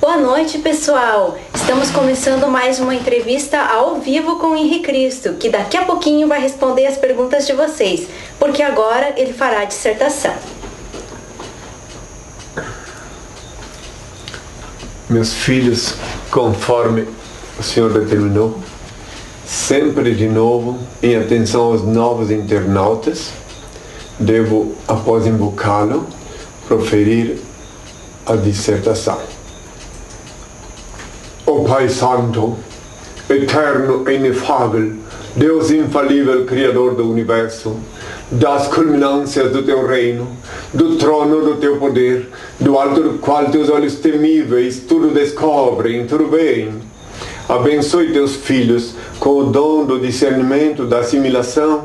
Boa noite, pessoal! Estamos começando mais uma entrevista ao vivo com o Henri Cristo, que daqui a pouquinho vai responder as perguntas de vocês, porque agora ele fará a dissertação. Meus filhos, conforme o Senhor determinou, sempre de novo, em atenção aos novos internautas, devo, após invocá-lo, proferir a dissertação. Ó Pai Santo, eterno e inefável, Deus infalível, Criador do Universo, das culminâncias do Teu reino, do trono do Teu poder, do alto do qual Teus olhos temíveis tudo descobrem, tudo veem. Abençoe Teus filhos com o dom do discernimento, da assimilação,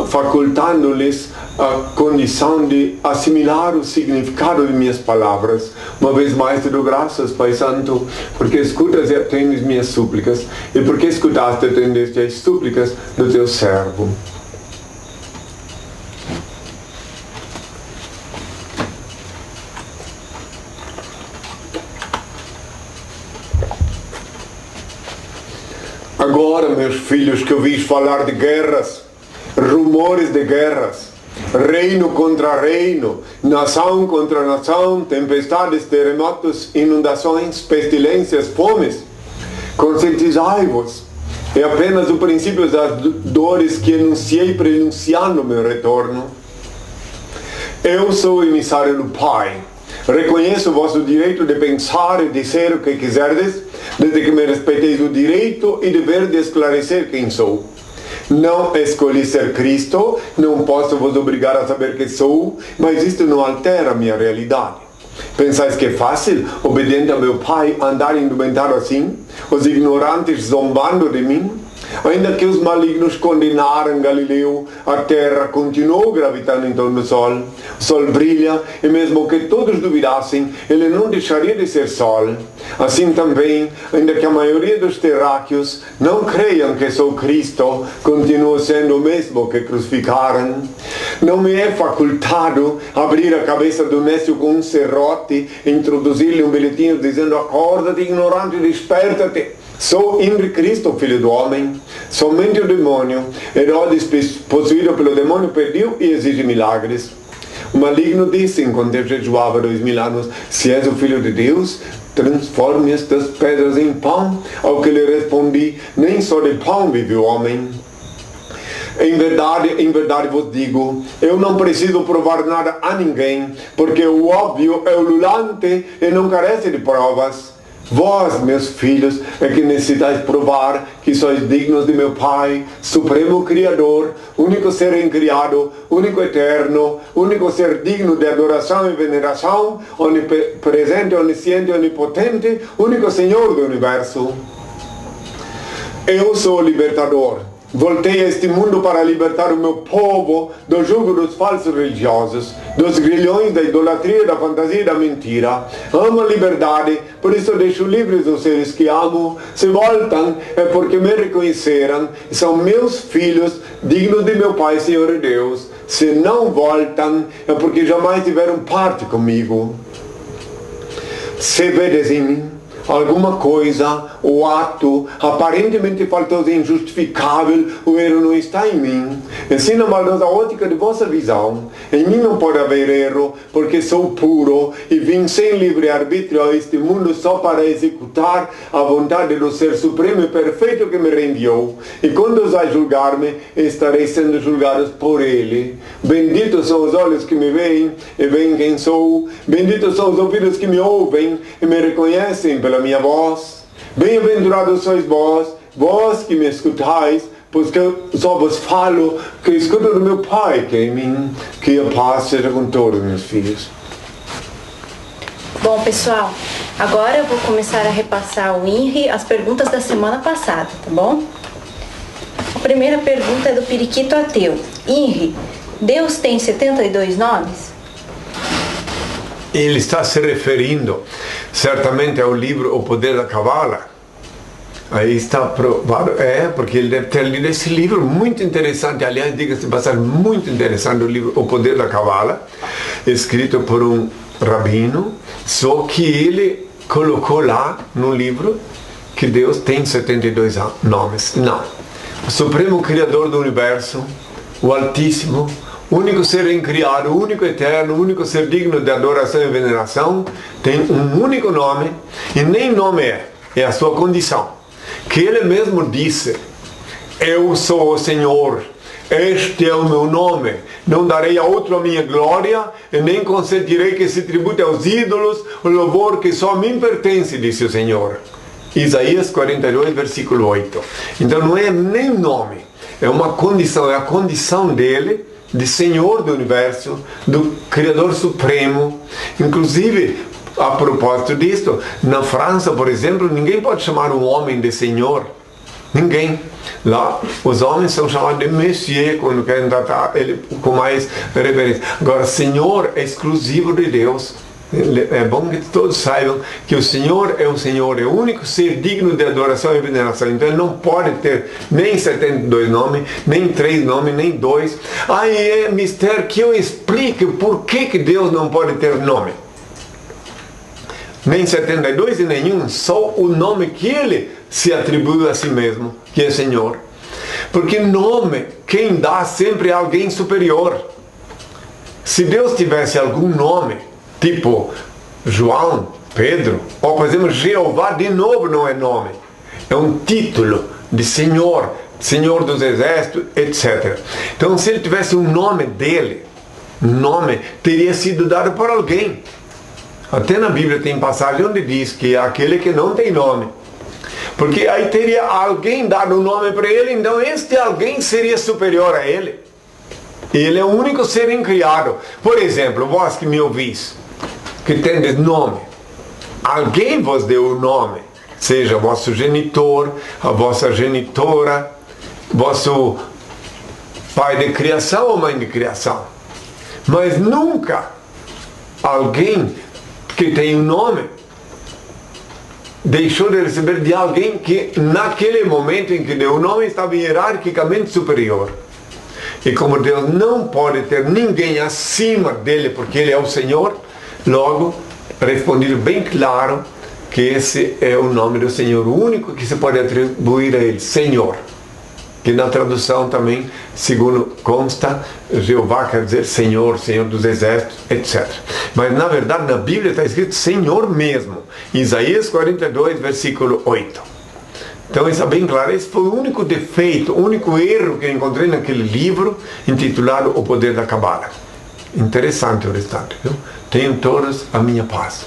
facultando-lhes a condição de assimilar o significado de minhas palavras. Uma vez mais te dou graças, Pai Santo, porque escutas e atendes minhas súplicas, e porque escutaste e atendeste as súplicas do Teu servo. Agora, meus filhos, que ouvis falar de guerras, rumores de guerras, reino contra reino, nação contra nação, tempestades, terremotos, inundações, pestilências, fomes, conscientizai-vos. É apenas o princípio das dores que enunciei prenunciando meu retorno. Eu sou o emissário do Pai. Reconheço o vosso direito de pensar e dizer o que quiserdes, desde que me respeiteis o direito e dever de esclarecer quem sou. Não escolhi ser Cristo, não posso vos obrigar a saber quem sou, mas isto não altera a minha realidade. Pensais que é fácil, obediente ao meu Pai, andar indumentado assim? Os ignorantes zombando de mim? Ainda que os malignos condenaram Galileu, a terra continuou gravitando em torno do sol. O sol brilha, e mesmo que todos duvidassem, ele não deixaria de ser sol. Assim também, ainda que a maioria dos terráqueos não creiam que sou Cristo, continuo sendo o mesmo que crucificaram. Não me é facultado abrir a cabeça do nécio com um serrote e introduzir-lhe um bilhetinho dizendo: acorda-te, ignorante, desperta-te. Sou Henri Cristo, filho do homem. Somente o demônio, Herodes, possuído pelo demônio, pediu e exige milagres. O maligno disse, enquanto eu jejuava 2000 anos: se és o filho de Deus, transforme estas pedras em pão. Ao que lhe respondi: nem só de pão vive o homem. Em verdade vos digo, eu não preciso provar nada a ninguém, porque o óbvio é ululante e não carece de provas. Vós, meus filhos, é que necessitais provar que sois dignos de meu Pai, Supremo Criador, único ser incriado, único eterno, único ser digno de adoração e veneração, onipresente, onisciente, onipotente, único Senhor do Universo. Eu sou o libertador. Voltei a este mundo para libertar o meu povo do jugo dos falsos religiosos, dos grilhões da idolatria, da fantasia e da mentira. Amo a liberdade, por isso deixo livres os seres que amo. Se voltam, é porque me reconheceram e são meus filhos, dignos de meu Pai, Senhor e Deus. Se não voltam, é porque jamais tiveram parte comigo. Se vedes em mim alguma coisa, o ato aparentemente faltoso e injustificável, o erro não está em mim. Ensina a maldosa ótica de vossa visão. Em mim não pode haver erro, porque sou puro e vim sem livre-arbítrio a este mundo só para executar a vontade do Ser Supremo e Perfeito que me reenviou. E quando ousar julgar-me, estarei sendo julgados por Ele. Benditos são os olhos que me veem e veem quem sou. Benditos são os ouvidos que me ouvem e me reconhecem pela minha voz. Bem-aventurados sois vós, vós que me escutais, pois que eu só vos falo que escuto do meu Pai que é em mim. Que a paz seja com todos, meus filhos. Bom, pessoal, agora eu vou começar a repassar ao Henri as perguntas da semana passada, tá bom? A primeira pergunta é do Periquito Ateu. Henri, Deus tem 72 nomes? Ele está se referindo certamente ao livro O Poder da Cabala. Aí está provado, porque ele deve ter lido esse livro muito interessante, aliás, diga-se de passagem, muito interessante, o livro O Poder da Cabala, escrito por um rabino, só que ele colocou lá no livro que Deus tem 72 nomes. Não. O Supremo Criador do Universo, o Altíssimo, o único ser incriado, o único eterno, o único ser digno de adoração e veneração, tem um único nome, e nem nome é a sua condição. Que Ele mesmo disse: eu sou o Senhor, este é o meu nome, não darei a outro a minha glória, e nem consentirei que se tribute aos ídolos o louvor que só a mim pertence, disse o Senhor. Isaías 42, versículo 8. Então não é nem nome, é uma condição, é a condição dele, de Senhor do Universo, do Criador Supremo. Inclusive, a propósito disto, na França, por exemplo, ninguém pode chamar um homem de Senhor. Ninguém. Lá, os homens são chamados de Monsieur, quando querem tratar ele com mais reverência. Agora, Senhor é exclusivo de Deus. É bom que todos saibam que o Senhor, é o único ser digno de adoração e veneração. Então Ele não pode ter nem 72 nomes, nem 3 nomes, nem 2. Aí é mistério que eu explique por que Deus não pode ter nome. Nem 72 e nenhum, só o nome que Ele se atribui a si mesmo, que é Senhor. Porque nome, quem dá sempre é alguém superior. Se Deus tivesse algum nome, tipo João, Pedro, ou por exemplo Jeová, de novo não é nome, é um título de Senhor, Senhor dos Exércitos, etc. Então se ele tivesse um nome dele, nome teria sido dado por alguém. Até na Bíblia tem passagem onde diz que é aquele que não tem nome, porque aí teria alguém dado um nome para ele, então este alguém seria superior a ele. Ele é o único ser incriado. Por exemplo, vós que me ouvis, que tendes nome, alguém vos deu o nome, seja vosso genitor, a vossa genitora, vosso pai de criação ou mãe de criação. Mas nunca alguém que tem um nome deixou de receber de alguém que naquele momento em que deu o nome estava hierarquicamente superior. E como Deus não pode ter ninguém acima dele porque Ele é o Senhor, logo, respondido bem claro que esse é o nome do Senhor, o único que se pode atribuir a Ele, Senhor. Que na tradução também, segundo consta, Jeová quer dizer Senhor, Senhor dos Exércitos, etc. Mas na verdade na Bíblia está escrito Senhor mesmo. Isaías 42, versículo 8. Então está bem claro, esse foi o único defeito, o único erro que eu encontrei naquele livro intitulado O Poder da Cabala. Interessante o restante, viu? Tenham todos a minha paz.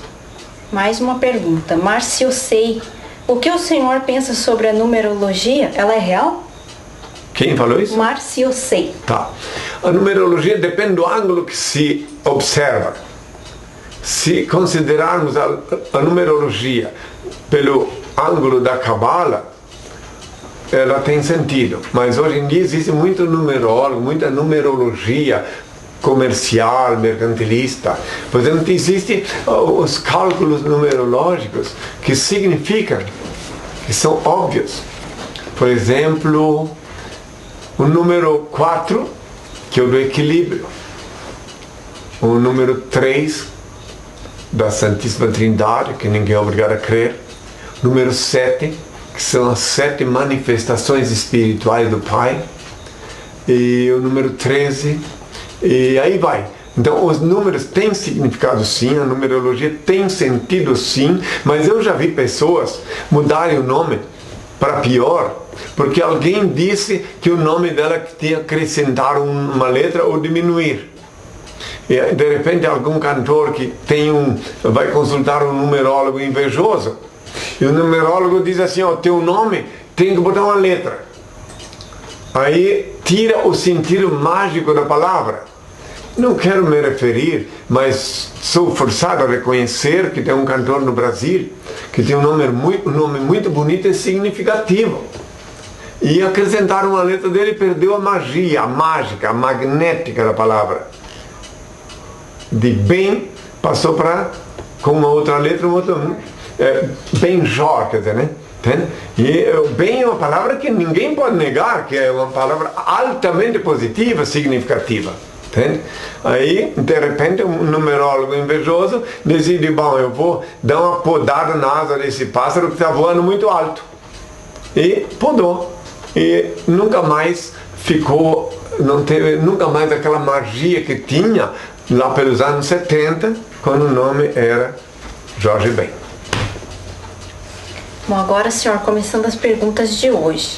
Mais uma pergunta. Márcio Sei, o que o senhor pensa sobre a numerologia? Ela é real? Quem falou isso? Márcio Sei. Tá. A numerologia depende do ângulo que se observa. Se considerarmos a numerologia pelo ângulo da Cabala, ela tem sentido. Mas hoje em dia existe muito numerólogo, muita numerologia comercial, mercantilista. Por exemplo, existem os cálculos numerológicos que significam, que são óbvios. Por exemplo, o número 4, que é o do equilíbrio. O número 3, da Santíssima Trindade, que ninguém é obrigado a crer. Número 7, que são as 7 manifestações espirituais do Pai. E o número 13, e aí vai. Então os números têm significado sim, a numerologia tem sentido sim, mas eu já vi pessoas mudarem o nome para pior, porque alguém disse que o nome dela tinha que acrescentar uma letra ou diminuir. E de repente algum cantor que vai consultar um numerólogo invejoso, e o numerólogo diz assim, ó, teu nome tem que botar uma letra. Aí tira o sentido mágico da palavra. Não quero me referir, mas sou forçado a reconhecer que tem um cantor no Brasil que tem um nome muito bonito e significativo. E acrescentaram uma letra dele e perdeu a magia, a mágica, a magnética da palavra. De bem passou para, com uma outra letra, Benjó, quer dizer, né? E bem é uma palavra que ninguém pode negar, que é uma palavra altamente positiva, significativa. Entende? Aí, de repente, um numerólogo invejoso decide, bom, eu vou dar uma podada na asa desse pássaro que está voando muito alto. E podou. E nunca mais ficou, não teve nunca mais aquela magia que tinha lá pelos anos 70, quando o nome era Jorge Ben. Bom, agora, senhor, começando as perguntas de hoje.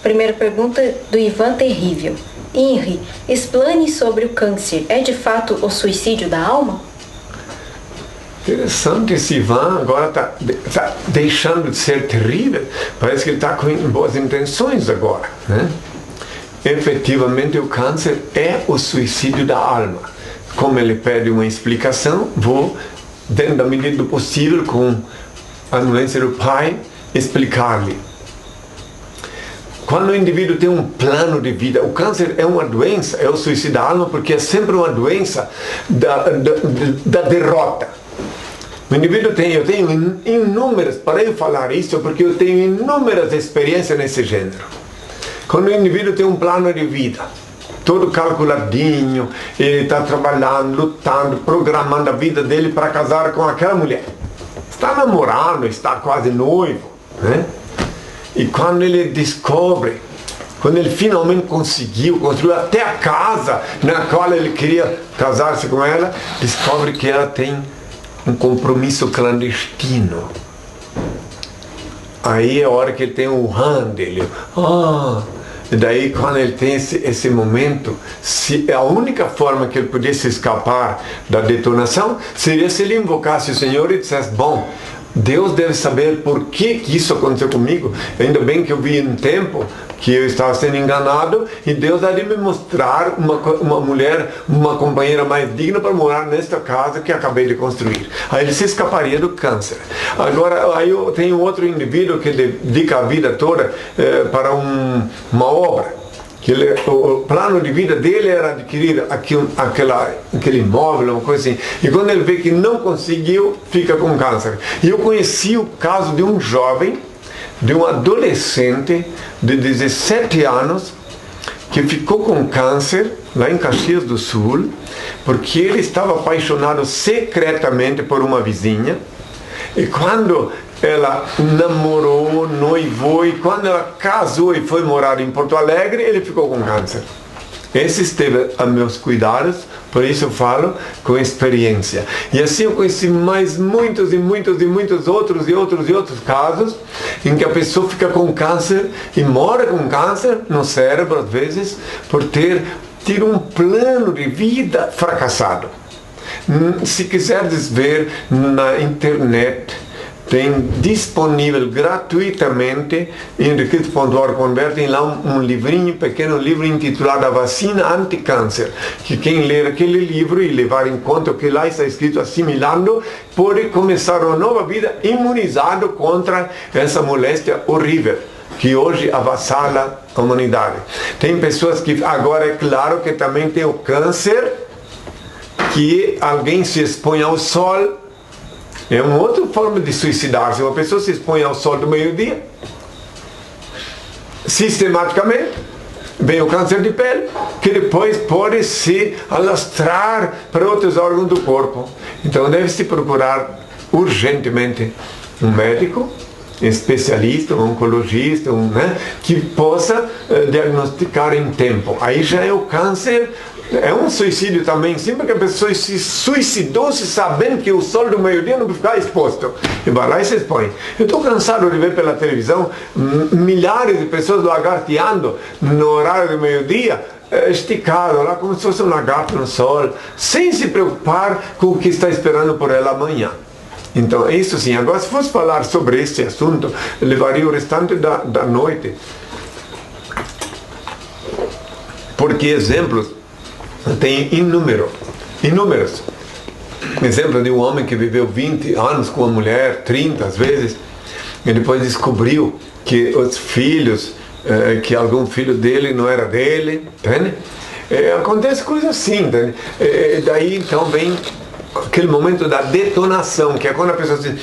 Primeira pergunta do Ivan Terrível. Henry, explane sobre o câncer. É de fato o suicídio da alma? Interessante, esse Ivan agora está deixando de ser terrível. Parece que ele está com boas intenções agora, né? Efetivamente, o câncer é o suicídio da alma. Como ele pede uma explicação, vou, dentro da medida do possível, com a anuência do Pai, explicar-lhe. Quando o indivíduo tem um plano de vida, o câncer é uma doença, é o suicídio da alma, porque é sempre uma doença da derrota. O indivíduo tem, eu tenho inúmeras, para eu falar isso, porque eu tenho inúmeras experiências nesse gênero. Quando o indivíduo tem um plano de vida, todo calculadinho, ele está trabalhando, lutando, programando a vida dele para casar com aquela mulher. Está namorando, está quase noivo, né? E quando ele descobre, quando ele finalmente conseguiu construir até a casa na qual ele queria casar-se com ela, descobre que ela tem um compromisso clandestino. Aí é a hora que ele tem o rã dele. E daí, quando ele tem esse momento, a única forma que ele pudesse escapar da detonação seria se ele invocasse o Senhor e dissesse, bom, Deus deve saber por que isso aconteceu comigo. Ainda bem que eu vi um tempo que eu estava sendo enganado e Deus há de me mostrar uma mulher, uma companheira mais digna para morar nesta casa que acabei de construir. Aí ele se escaparia do câncer. Agora, aí eu tenho outro indivíduo que dedica a vida toda para uma obra. O plano de vida dele era adquirir aquele imóvel, uma coisa assim. E quando ele vê que não conseguiu, fica com câncer. E eu conheci o caso de um jovem, de um adolescente de 17 anos, que ficou com câncer lá em Caxias do Sul, porque ele estava apaixonado secretamente por uma vizinha. E quando ela namorou, noivou, e quando ela casou e foi morar em Porto Alegre, ele ficou com câncer. Esse esteve a meus cuidados, por isso eu falo com experiência. E assim eu conheci mais muitos outros casos em que a pessoa fica com câncer e morre com câncer no cérebro, às vezes, por ter tido um plano de vida fracassado. Se quiseres ver na internet, tem disponível gratuitamente em henriquez.org.br, tem lá um livrinho, pequeno livro intitulado A Vacina Anticâncer, que quem ler aquele livro e levar em conta o que lá está escrito, assimilando, pode começar uma nova vida imunizado contra essa moléstia horrível que hoje avassala a humanidade. Tem pessoas que, agora é claro que também tem o câncer, que alguém se expõe ao sol. É uma outra forma de suicidar-se. Uma pessoa se expõe ao sol do meio-dia, sistematicamente, vem o câncer de pele, que depois pode se alastrar para outros órgãos do corpo. Então deve-se procurar urgentemente um médico, especialista, um oncologista, que possa diagnosticar em tempo. Aí já é o câncer. É um suicídio também, sempre que a pessoa se suicidou-se sabendo que o sol do meio-dia não vai ficar exposto. E vai lá e se expõe. Eu estou cansado de ver pela televisão milhares de pessoas lagarteando no horário do meio-dia, esticado lá como se fosse um lagarto no sol, sem se preocupar com o que está esperando por ela amanhã. Então, isso sim. Agora, se fosse falar sobre este assunto, levaria o restante da noite. Porque exemplos tem inúmeros. Exemplo de um homem que viveu 20 anos com uma mulher, 30 às vezes, e depois descobriu que os filhos, que algum filho dele não era dele, entende? Acontece coisa assim, entende? Daí então vem aquele momento da detonação, que é quando a pessoa diz,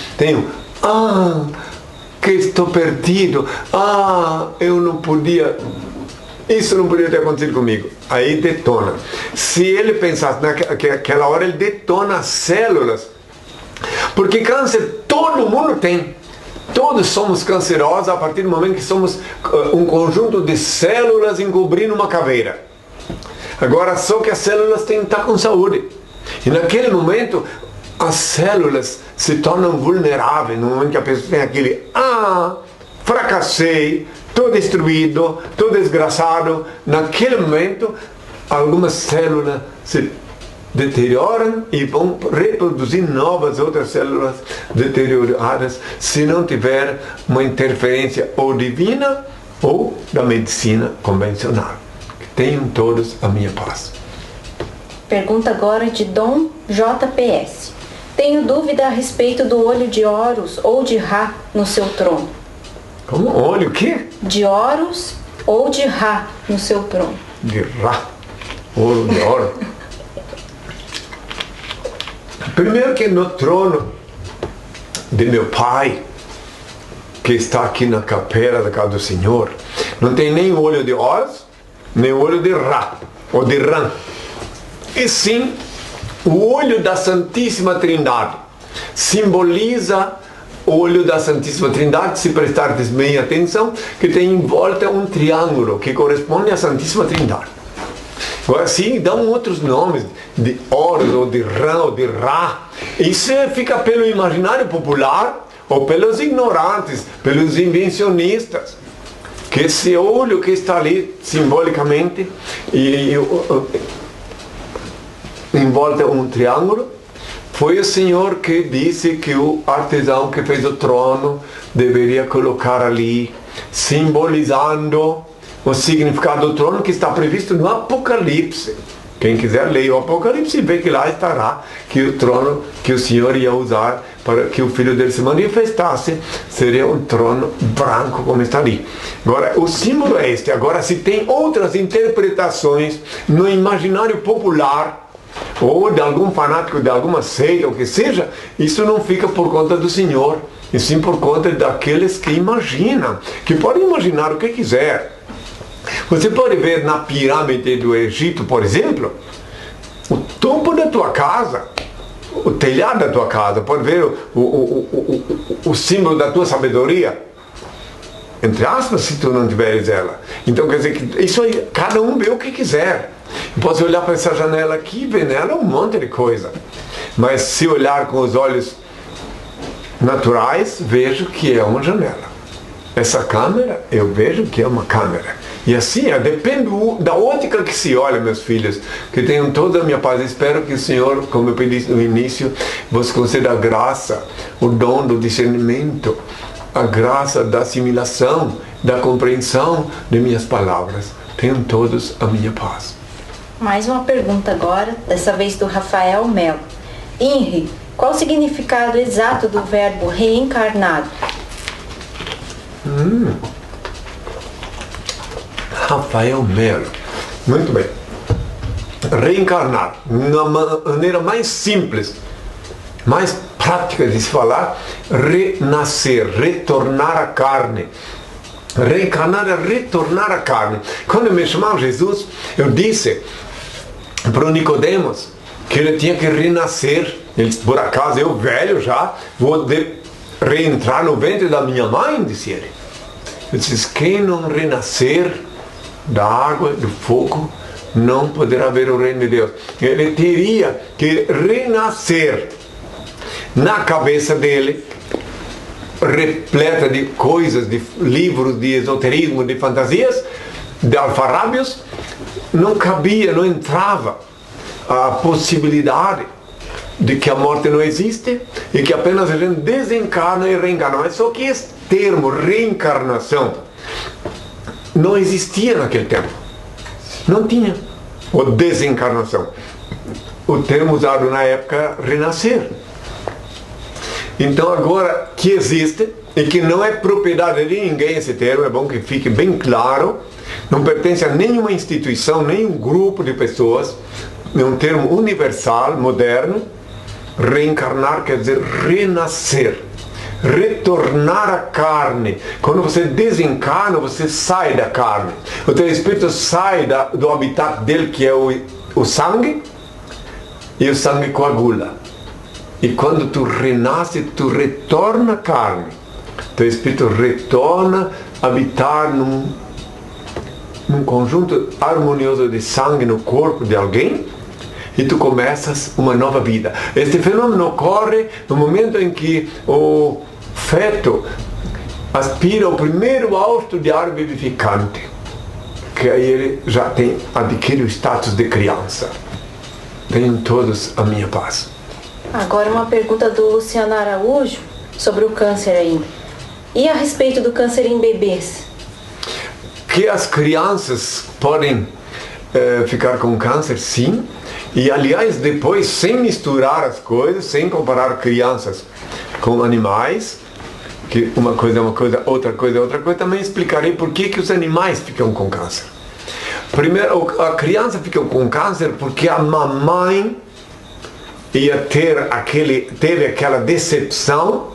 que estou perdido, eu não podia isso não podia ter acontecido comigo. Aí detona. Se ele pensasse naquela hora, ele detona as células. Porque câncer todo mundo tem. Todos somos cancerosos a partir do momento que somos um conjunto de células encobrindo uma caveira. Agora, só que as células têm que estar com saúde. E naquele momento, as células se tornam vulneráveis. No momento que a pessoa tem aquele, fracassei, estou destruído, estou desgraçado. Naquele momento, algumas células se deterioram e vão reproduzir novas outras células deterioradas se não tiver uma interferência ou divina ou da medicina convencional. Tenham todos a minha paz. Pergunta agora de Dom JPS. Tenho dúvida a respeito do olho de Horus ou de Ra no seu trono. Como? Olho o quê? De Horus ou de Ra no seu trono. De Ra. Olho de Horus. Primeiro que no trono de meu pai, que está aqui na capela da casa do Senhor, não tem nem o olho de Horus, nem o olho de Ra, ou de Ram. E sim, o olho da Santíssima Trindade. Simboliza o olho da Santíssima Trindade, se prestardes bem atenção, que tem em volta um triângulo, que corresponde à Santíssima Trindade. Agora sim, dão outros nomes, de Horus, ou de Ram, ou de Ra. Isso fica pelo imaginário popular, ou pelos ignorantes, pelos invencionistas. Que esse olho que está ali, simbolicamente, em volta um triângulo, foi o Senhor que disse que o artesão que fez o trono deveria colocar ali, simbolizando o significado do trono que está previsto no Apocalipse. Quem quiser ler o Apocalipse vê que lá estará que o trono que o Senhor ia usar para que o Filho dele se manifestasse seria um trono branco como está ali. Agora, o símbolo é este. Agora, se tem outras interpretações no imaginário popular ou de algum fanático de alguma seita, ou que seja, isso não fica por conta do Senhor, e sim por conta daqueles que imaginam, que podem imaginar o que quiser. Você pode ver na pirâmide do Egito, por exemplo, o topo da tua casa, o telhado da tua casa, pode ver o símbolo da tua sabedoria, entre aspas, se tu não tiveres ela. Então quer dizer que isso aí, cada um vê o que quiser. Eu posso olhar para essa janela aqui e ver nela um monte de coisa, mas se olhar com os olhos naturais, vejo que é uma janela. Essa câmera, eu vejo que é uma câmera. E assim, depende da ótica que se olha, meus filhos, que tenham toda a minha paz. Espero que o Senhor, como eu pedi no início, vos conceda a graça, o dom do discernimento, a graça da assimilação, da compreensão de minhas palavras. Tenham todos a minha paz. Mais uma pergunta agora, dessa vez do Rafael Melo. Henri, qual o significado exato do verbo reencarnado? Rafael Melo. Muito bem. Reencarnar, na maneira mais simples, mais prática de se falar, renascer, retornar à carne. Reencarnar é retornar à carne. Quando me chamaram Jesus, eu disse para o Nicodemos que ele tinha que renascer. Ele disse, por acaso eu velho já, vou reentrar no ventre da minha mãe, disse ele. Eu disse, quem não renascer da água, do fogo, não poderá ver o reino de Deus. Ele teria que renascer na cabeça dele, repleta de coisas, de livros de esoterismo, de fantasias, de alfarrábios. Não cabia, não entrava a possibilidade de que a morte não existe e que apenas a gente desencarna e reencarna. Mas só que esse termo reencarnação não existia naquele tempo. Não tinha. Ou desencarnação. O termo usado na época era renascer. Então agora que existe e que não é propriedade de ninguém esse termo, é bom que fique bem claro, não pertence a nenhuma instituição, nenhum grupo de pessoas, é um termo universal, moderno. Reencarnar quer dizer renascer. retornar à carne. Quando você desencarna, você sai da carne. O teu espírito sai do habitat dele, que é o sangue, e o sangue coagula. E quando tu renasce, tu retorna à carne. Teu espírito retorna a habitar num conjunto harmonioso de sangue no corpo de alguém, e tu começas uma nova vida. Este fenômeno ocorre no momento em que o feto aspira o primeiro hausto de ar vivificante, que aí ele já adquire o status de criança. Tenham todos a minha paz. Agora uma pergunta do Luciano Araújo sobre o câncer ainda. E a respeito do câncer em bebês? Que as crianças podem ficar com câncer, sim. E aliás, depois, sem misturar as coisas, sem comparar crianças com animais, que uma coisa é uma coisa, outra coisa é outra coisa, também explicarei por que os animais ficam com câncer. Primeiro, a criança fica com câncer porque a mamãe teve aquela decepção,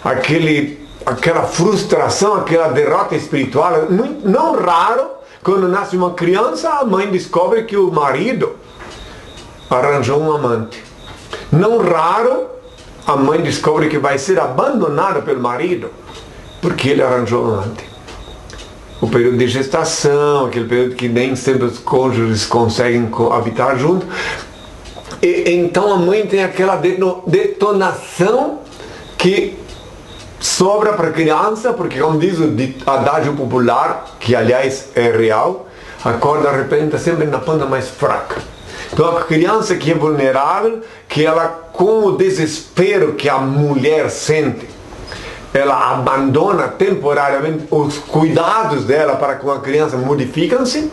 aquela frustração, aquela derrota espiritual. Não raro, quando nasce uma criança, a mãe descobre que o marido arranjou um amante. Não raro, a mãe descobre que vai ser abandonada pelo marido, porque ele arranjou um amante. O período de gestação, aquele período que nem sempre os cônjuges conseguem habitar junto. Então a mãe tem aquela detonação que sobra para a criança, porque como diz o adágio popular, que aliás é real, a corda arrebenta sempre na ponta mais fraca. Então a criança que é vulnerável, que ela, com o desespero que a mulher sente, ela abandona temporariamente os cuidados dela para com a criança, modificam-se,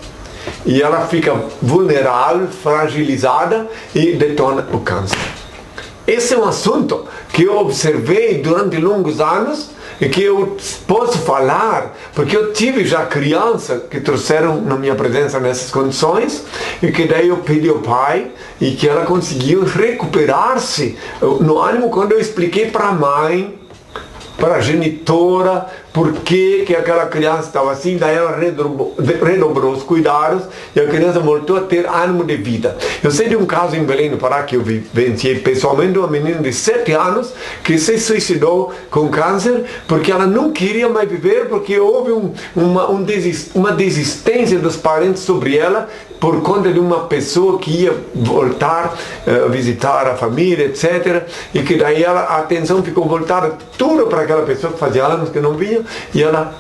e ela fica vulnerável, fragilizada e detona o câncer. Esse é um assunto que eu observei durante longos anos e que eu posso falar, porque eu tive já criança que trouxeram na minha presença nessas condições, e que daí eu pedi ao pai e que ela conseguiu recuperar-se no ânimo quando eu expliquei para a mãe, para a genitora, por que aquela criança estava assim. Daí ela redobrou os cuidados e a criança voltou a ter ânimo de vida. Eu sei de um caso em Belém do Pará que eu vivenciei pessoalmente, uma menina de 7 anos que se suicidou com câncer porque ela não queria mais viver, porque houve uma desistência dos parentes sobre ela por conta de uma pessoa que ia voltar a visitar a família, etc. E que daí a atenção ficou voltada tudo para aquela pessoa que fazia anos que não vinha, e ela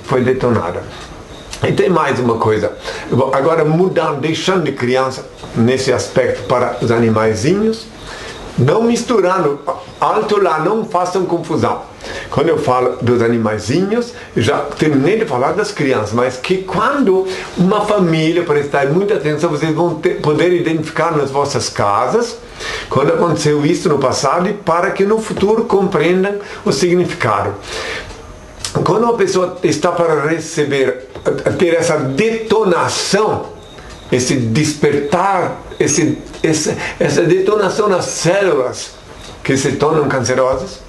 foi detonada. E tem mais uma coisa. Agora mudando, deixando de criança nesse aspecto para os animaizinhos, não misturando, alto lá, não façam confusão. Quando eu falo dos animaizinhos, já terminei de falar das crianças, mas que quando uma família, prestar muita atenção, vocês vão poder identificar nas vossas casas, quando aconteceu isso no passado, e para que no futuro compreendam o significado. Quando uma pessoa está para receber, ter essa detonação, esse despertar, essa detonação nas células que se tornam cancerosas,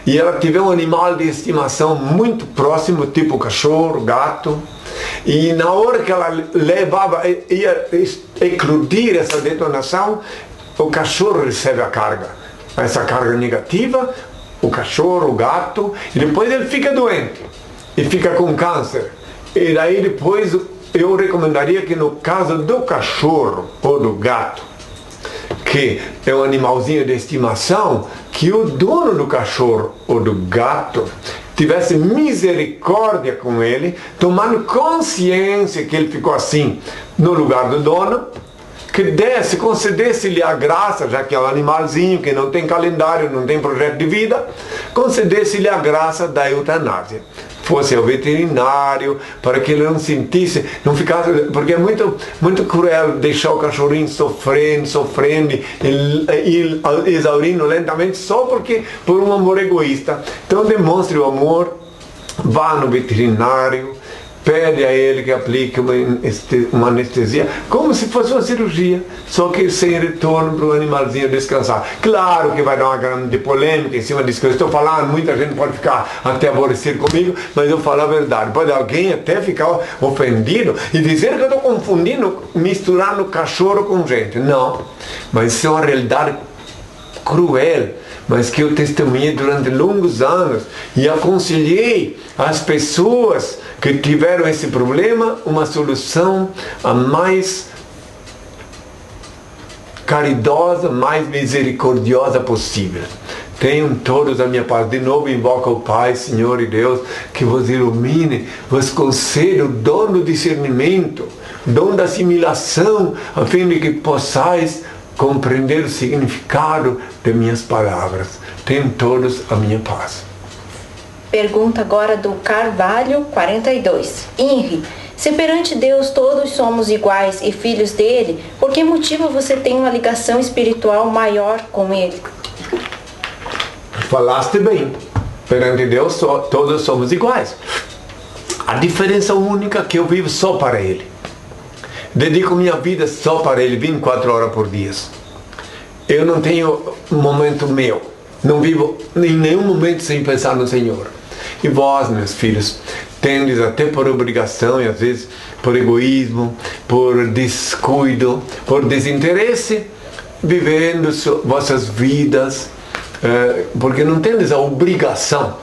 e ela tiver um animal de estimação muito próximo, tipo cachorro, gato, e na hora que ela ia eclodir essa detonação, o cachorro recebe a carga, essa carga negativa, o cachorro, o gato, e depois ele fica doente, e fica com câncer. E daí depois eu recomendaria que no caso do cachorro ou do gato, que é um animalzinho de estimação, que o dono do cachorro ou do gato tivesse misericórdia com ele, tomando consciência que ele ficou assim no lugar do dono, que concedesse-lhe a graça, já que é um animalzinho que não tem calendário, não tem projeto de vida, concedesse-lhe a graça da eutanásia. Fosse ao veterinário, para que ele não sentisse, não ficasse, porque é muito cruel deixar o cachorrinho sofrendo e exaurindo lentamente só por um amor egoísta. Então demonstre o amor, vá no veterinário, pede a ele que aplique uma anestesia, como se fosse uma cirurgia, só que sem retorno para o animalzinho descansar. Claro que vai dar uma grande polêmica em cima disso que eu estou falando, muita gente pode ficar até aborrecido comigo, mas eu falo a verdade. Pode alguém até ficar ofendido e dizer que eu estou confundindo, misturando cachorro com gente. Não, mas isso é uma realidade cruel, mas que eu testemunhei durante longos anos e aconselhei as pessoas que tiveram esse problema uma solução a mais caridosa, mais misericordiosa possível. Tenham todos a minha paz. De novo invoco ao Pai, Senhor e Deus, que vos ilumine, vos conceda o dom do discernimento, dom da assimilação, a fim de que possais compreender o significado de minhas palavras. Tenham todos a minha paz. Pergunta agora do Carvalho 42. Henri, se perante Deus todos somos iguais e filhos dele, por que motivo você tem uma ligação espiritual maior com ele? Falaste bem. Perante Deus todos somos iguais. A diferença única é que eu vivo só para ele. Dedico minha vida só para ele, 24 horas por dia. Eu não tenho um momento meu. Não vivo em nenhum momento sem pensar no Senhor. E vós, meus filhos, tendes até por obrigação e às vezes por egoísmo, por descuido, por desinteresse, vivendo vossas vidas, porque não tendes a obrigação.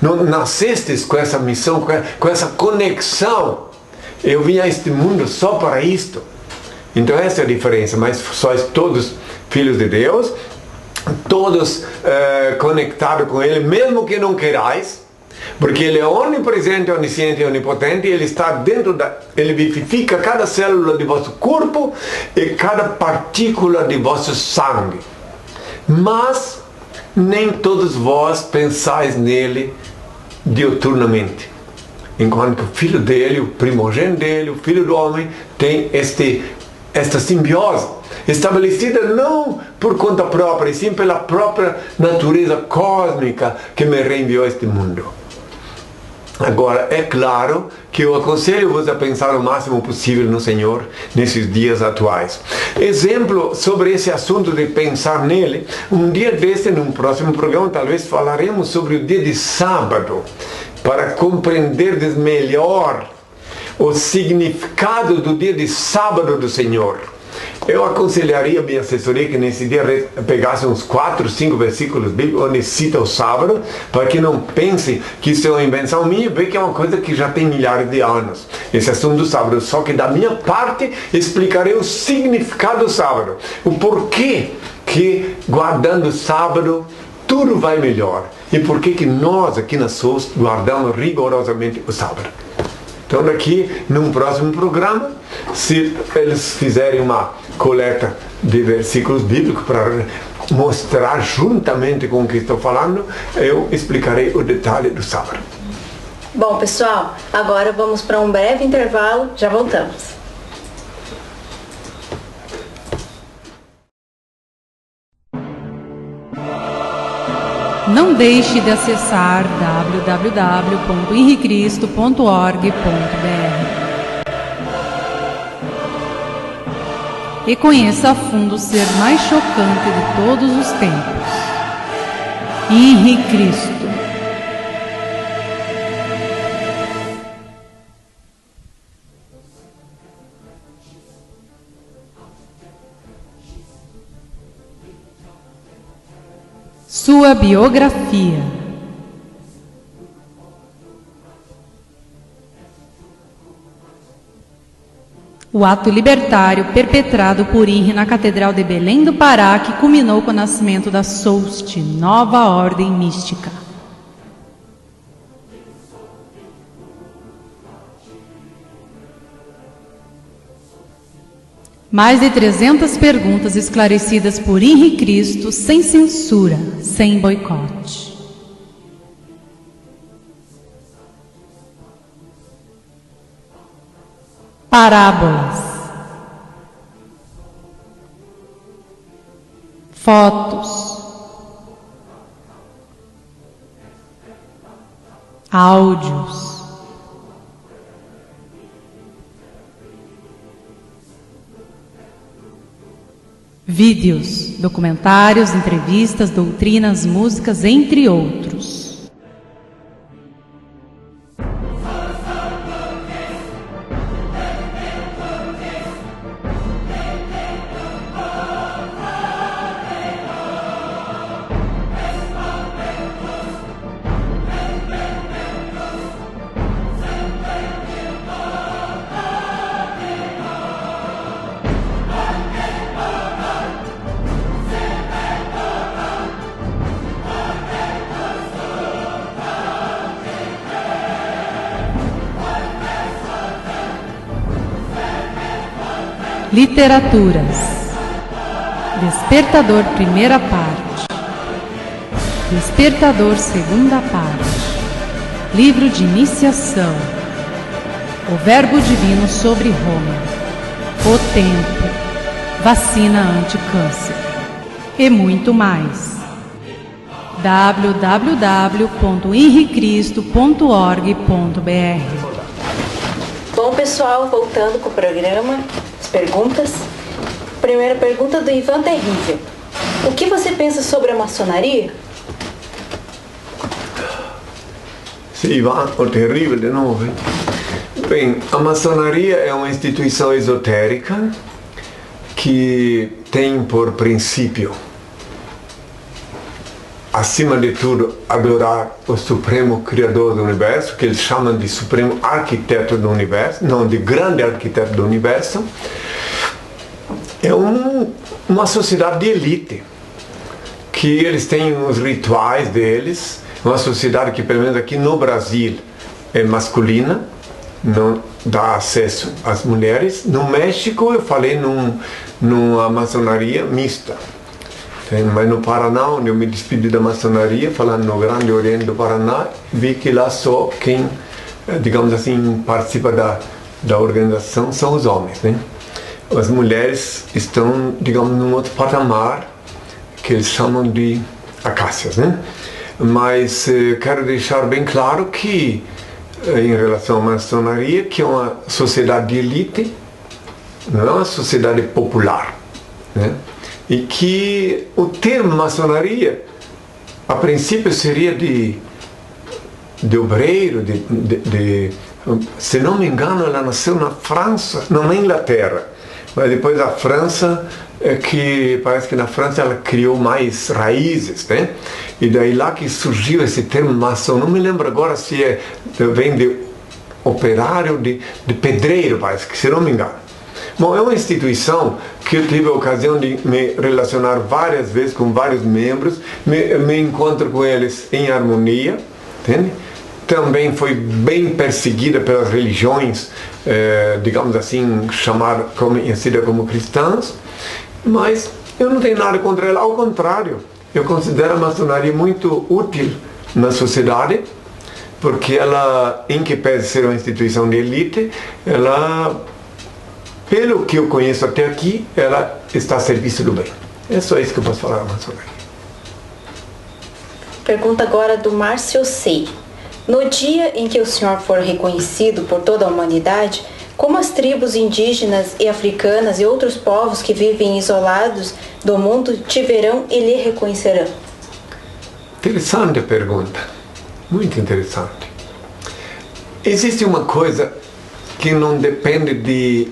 Não nascestes com essa missão, com essa conexão. Eu vim a este mundo só para isto. Então essa é a diferença, mas sois todos filhos de Deus, todos conectados com Ele, mesmo que não querais, porque Ele é onipresente, onisciente e onipotente, e Ele está dentro Ele vivifica cada célula de vosso corpo e cada partícula de vosso sangue. Mas nem todos vós pensais nele diuturnamente. Enquanto que o filho dele, o primogênito dele, o filho do homem, tem esta simbiose estabelecida não por conta própria, e sim pela própria natureza cósmica que me reenviou a este mundo. Agora, é claro que eu aconselho-vos a pensar o máximo possível no Senhor nesses dias atuais. Exemplo sobre esse assunto de pensar nele, um dia desse, num próximo programa, talvez falaremos sobre o dia de sábado, para compreenderdes melhor o significado do dia de sábado do Senhor. Eu aconselharia a minha assessoria que nesse dia pegasse uns 4, 5 versículos bíblicos onde cita o sábado, para que não pensem que isso é uma invenção minha, vê que é uma coisa que já tem milhares de anos, esse assunto do sábado. Só que da minha parte explicarei o significado do sábado, o porquê que guardando o sábado tudo vai melhor, e porquê que nós aqui na SOS guardamos rigorosamente o sábado. Então daqui, num próximo programa, se eles fizerem uma coleta de versículos bíblicos para mostrar juntamente com o que estou falando, eu explicarei o detalhe do sábado. Bom, pessoal, agora vamos para um breve intervalo, já voltamos. Não deixe de acessar www.henricristo.org.br e conheça a fundo o ser mais chocante de todos os tempos, Henri Cristo. Sua biografia. O ato libertário perpetrado por Henri na Catedral de Belém do Pará, que culminou com o nascimento da SOUST, Nova Ordem Mística. Mais de 300 perguntas esclarecidas por Henri Cristo, sem censura, sem boicote. Parábolas. Fotos. Áudios. Vídeos, documentários, entrevistas, doutrinas, músicas, entre outros. Literaturas. Despertador, primeira parte. Despertador, segunda parte. Livro de iniciação. O Verbo Divino sobre Roma. O Tempo. Vacina anti-câncer. E muito mais. www.henricristo.org.br. Bom, pessoal, voltando com o programa, as perguntas. Primeira pergunta do Ivan Terrível. O que você pensa sobre a maçonaria? Sim, Ivan, o terrível de novo. Bem, a maçonaria é uma instituição esotérica que tem por princípio, acima de tudo, adorar o Supremo Criador do Universo, que eles chamam de Supremo Arquiteto do Universo, não de Grande Arquiteto do Universo. É uma sociedade de elite, que eles têm os rituais deles, uma sociedade que, pelo menos aqui no Brasil, é masculina, não dá acesso às mulheres. No México, eu falei numa maçonaria mista. Mas no Paraná, onde eu me despedi da maçonaria, falando no Grande Oriente do Paraná, vi que lá só quem, digamos assim, participa da organização são os homens, né? As mulheres estão, digamos, num outro patamar, que eles chamam de acácias, né? Mas quero deixar bem claro que, em relação à maçonaria, que é uma sociedade de elite, não é uma sociedade popular, né? E que o termo maçonaria, a princípio, seria de obreiro, se não me engano, ela nasceu na França, não na Inglaterra, mas depois a França, que parece que na França ela criou mais raízes, né? E daí lá que surgiu esse termo maçom. Não me lembro agora se vem de operário, de pedreiro, parece que, se não me engano. Bom, é uma instituição que eu tive a ocasião de me relacionar várias vezes com vários membros, me encontro com eles em harmonia, entende? Também foi bem perseguida pelas religiões, digamos assim, conhecida como cristãs, mas eu não tenho nada contra ela, ao contrário, eu considero a maçonaria muito útil na sociedade, porque ela, em que pese ser uma instituição de elite, ela, pelo que eu conheço até aqui, ela está a serviço do bem. É só isso que eu posso falar da maçonaria. Pergunta agora do Márcio C. No dia em que o senhor for reconhecido por toda a humanidade, como as tribos indígenas e africanas e outros povos que vivem isolados do mundo te verão e lhe reconhecerão? Interessante a pergunta. Muito interessante. Existe uma coisa que não depende de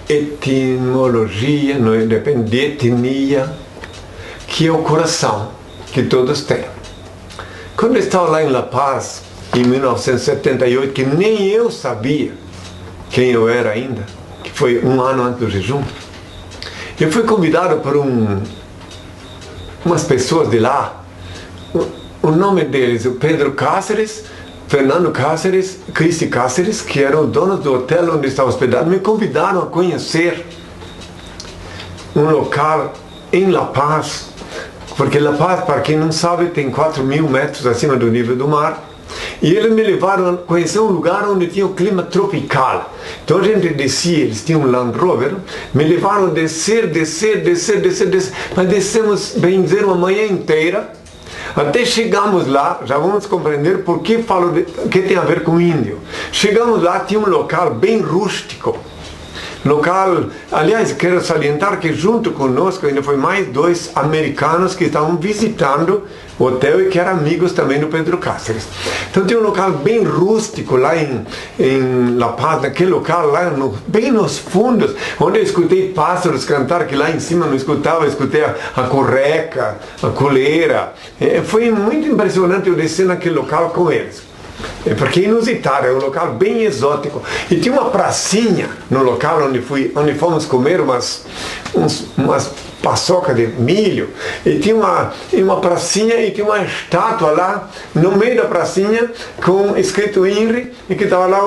etimologia, não depende de etnia, que é o coração que todos têm. Quando eu estava lá em La Paz, em 1978, que nem eu sabia quem eu era ainda, que foi um ano antes do jejum, eu fui convidado por umas pessoas de lá. O nome deles, o Pedro Cáceres, Fernando Cáceres, Cristi Cáceres, que eram os donos do hotel onde estava hospedado, me convidaram a conhecer um local em La Paz, porque La Paz, para quem não sabe, tem 4.000 metros acima do nível do mar, e eles me levaram a conhecer um lugar onde tinha o clima tropical. Então a gente descia, eles tinham um Land Rover, me levaram a descer, mas descemos, bem dizer, uma manhã inteira, até chegamos lá, já vamos compreender por que falo que tem a ver com índio. Chegamos lá, tinha um local bem rústico, Local, aliás, quero salientar que junto conosco ainda foi mais 2 americanos que estavam visitando o hotel e que eram amigos também do Pedro Cáceres. Então tem um local bem rústico lá em La Paz, naquele local lá bem nos fundos, onde eu escutei pássaros cantar, que lá em cima não escutava, eu escutei a correca, a coleira. Foi muito impressionante eu descer naquele local com eles. Porque é inusitado, é um local bem exótico. E tinha uma pracinha no local onde fomos comer umas paçoca de milho. E tinha uma pracinha e tinha uma estátua lá no meio da pracinha com escrito INRI e que estava lá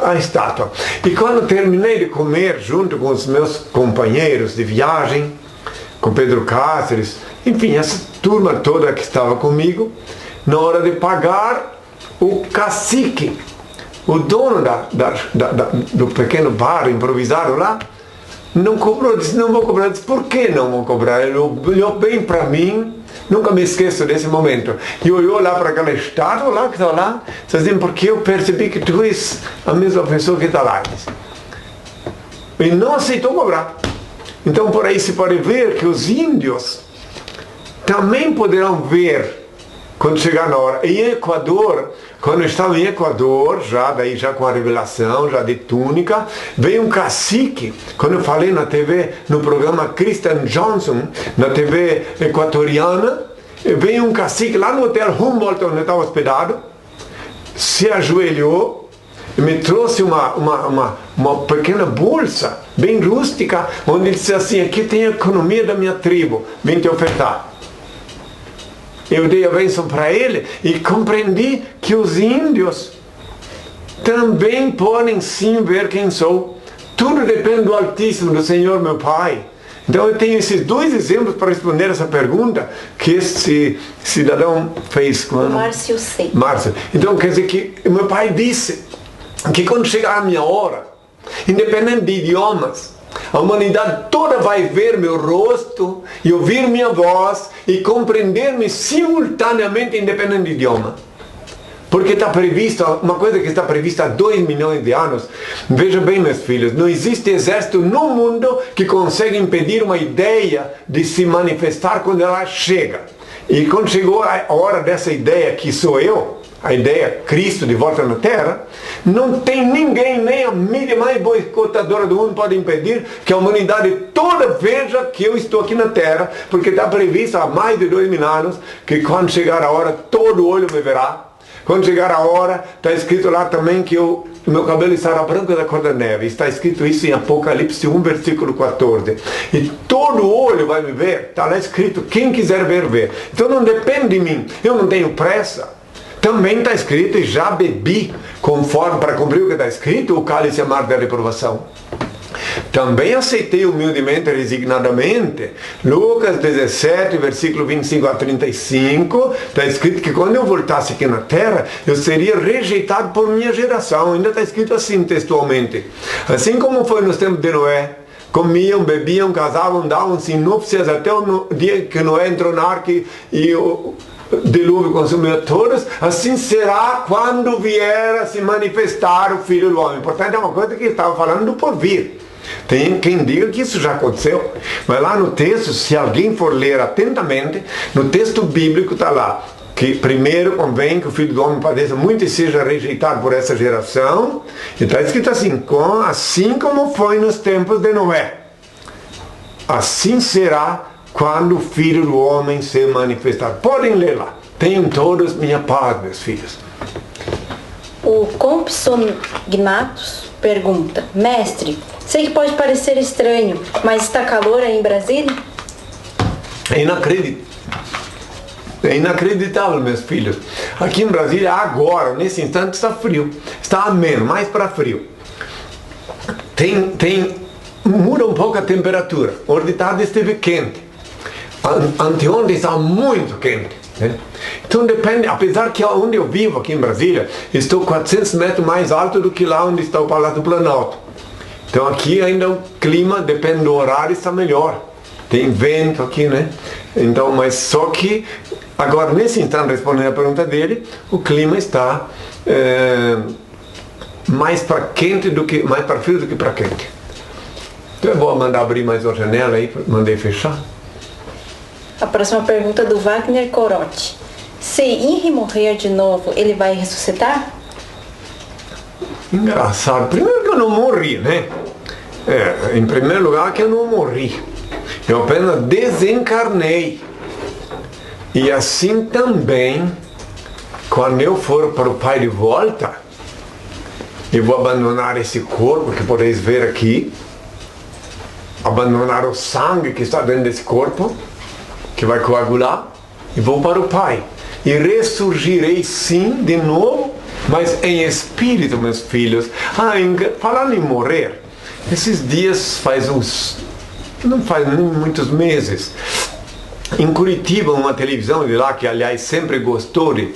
a estátua. E quando terminei de comer junto com os meus companheiros de viagem, com Pedro Cáceres, enfim, essa turma toda que estava comigo, na hora de pagar, o cacique, o dono do pequeno bar improvisado lá, não cobrou, disse, não vou cobrar. Disse, por que não vou cobrar? Ele olhou bem para mim, nunca me esqueço desse momento, e olhou lá para aquela estátua lá que está lá, dizendo, porque eu percebi que tu és a mesma pessoa que está lá. E não aceitou cobrar. Então por aí se pode ver que os índios também poderão ver quando chegar na hora. Em Equador, quando eu estava em Equador, já com a revelação, já de túnica, veio um cacique, quando eu falei na TV, no programa Christian Johnson, na TV equatoriana, veio um cacique lá no Hotel Humboldt, onde eu estava hospedado, se ajoelhou, me trouxe uma pequena bolsa, bem rústica, onde ele disse assim, aqui tem a economia da minha tribo, vim te ofertar. Eu dei a bênção para ele e compreendi que os índios também podem sim ver quem sou. Tudo depende do Altíssimo, do Senhor meu Pai. Então eu tenho esses 2 exemplos para responder essa pergunta que esse cidadão fez. Márcio C. Márcio. Então quer dizer que meu pai disse que quando chegar a minha hora, independente de idiomas, a humanidade toda vai ver meu rosto e ouvir minha voz e compreender-me simultaneamente, independente do idioma. Porque está previsto, uma coisa que está prevista há 2 milhões de anos. Veja bem, meus filhos, não existe exército no mundo que consiga impedir uma ideia de se manifestar quando ela chega. E quando chegou a hora dessa ideia que sou eu, a ideia Cristo de volta na Terra, não tem ninguém, nem a mídia mais boicotadora do mundo pode impedir que a humanidade toda veja que eu estou aqui na Terra, porque está previsto há mais de 2 mil anos que quando chegar a hora todo olho me verá. Quando chegar a hora, está escrito lá também que meu cabelo estará branco da cor da neve. Está escrito isso em Apocalipse 1, versículo 14. E todo olho vai me ver. Está lá escrito, quem quiser ver, vê. Então não depende de mim. Eu não tenho pressa. Também está escrito, e já bebi, conforme para cumprir o que está escrito, o cálice amargo da reprovação. Também aceitei humildemente, resignadamente. Lucas 17, versículo 25 a 35, está escrito que quando eu voltasse aqui na terra, eu seria rejeitado por minha geração. Ainda está escrito assim textualmente. Assim como foi nos tempos de Noé, comiam, bebiam, casavam, davam-se em núpcias até o dia que Noé entrou na arca e o dilúvio consumiu a todos, assim será quando vier a se manifestar o Filho do Homem. Portanto, é uma coisa que estava falando do porvir. Tem quem diga que isso já aconteceu, mas lá no texto, se alguém for ler atentamente, no texto bíblico está lá que primeiro convém que o Filho do Homem padeça muito e seja rejeitado por essa geração, e está escrito assim, assim como foi nos tempos de Noé, assim será quando o Filho do Homem se manifestar. Podem ler lá. Tenham todos minha paz, meus filhos. O Compsognatus pergunta, mestre, sei que pode parecer estranho, mas está calor aí em Brasília? É inacreditável, meus filhos. Aqui em Brasília, agora, nesse instante, está frio. Está ameno, mais para frio. Muda um pouco a temperatura. Hoje de tarde esteve quente. Anteontem estava muito quente. Né? Então depende, apesar que onde eu vivo, aqui em Brasília, estou 400 metros mais alto do que lá onde está o Palácio do Planalto. Então aqui ainda o clima, depende do horário, está melhor. Tem vento aqui, né? Então, mas só que, agora nesse instante, respondendo a pergunta dele, o clima está mais para quente do que mais para frio do que para quente. Então eu vou mandar abrir mais uma janela aí, mandei fechar. A próxima pergunta é do Wagner Corotti. Se Henry morrer de novo, ele vai ressuscitar? Engraçado. Primeiro que eu não morri, né? Em primeiro lugar que eu não morri. Eu apenas desencarnei. E assim também, quando eu for para o Pai de volta, eu vou abandonar esse corpo que podeis ver aqui, abandonar o sangue que está dentro desse corpo, que vai coagular, e vou para o Pai. E ressurgirei sim de novo, mas em espírito, meus filhos. Falando em morrer, esses dias não faz nem muitos meses, em Curitiba, uma televisão de lá, que aliás sempre gostou de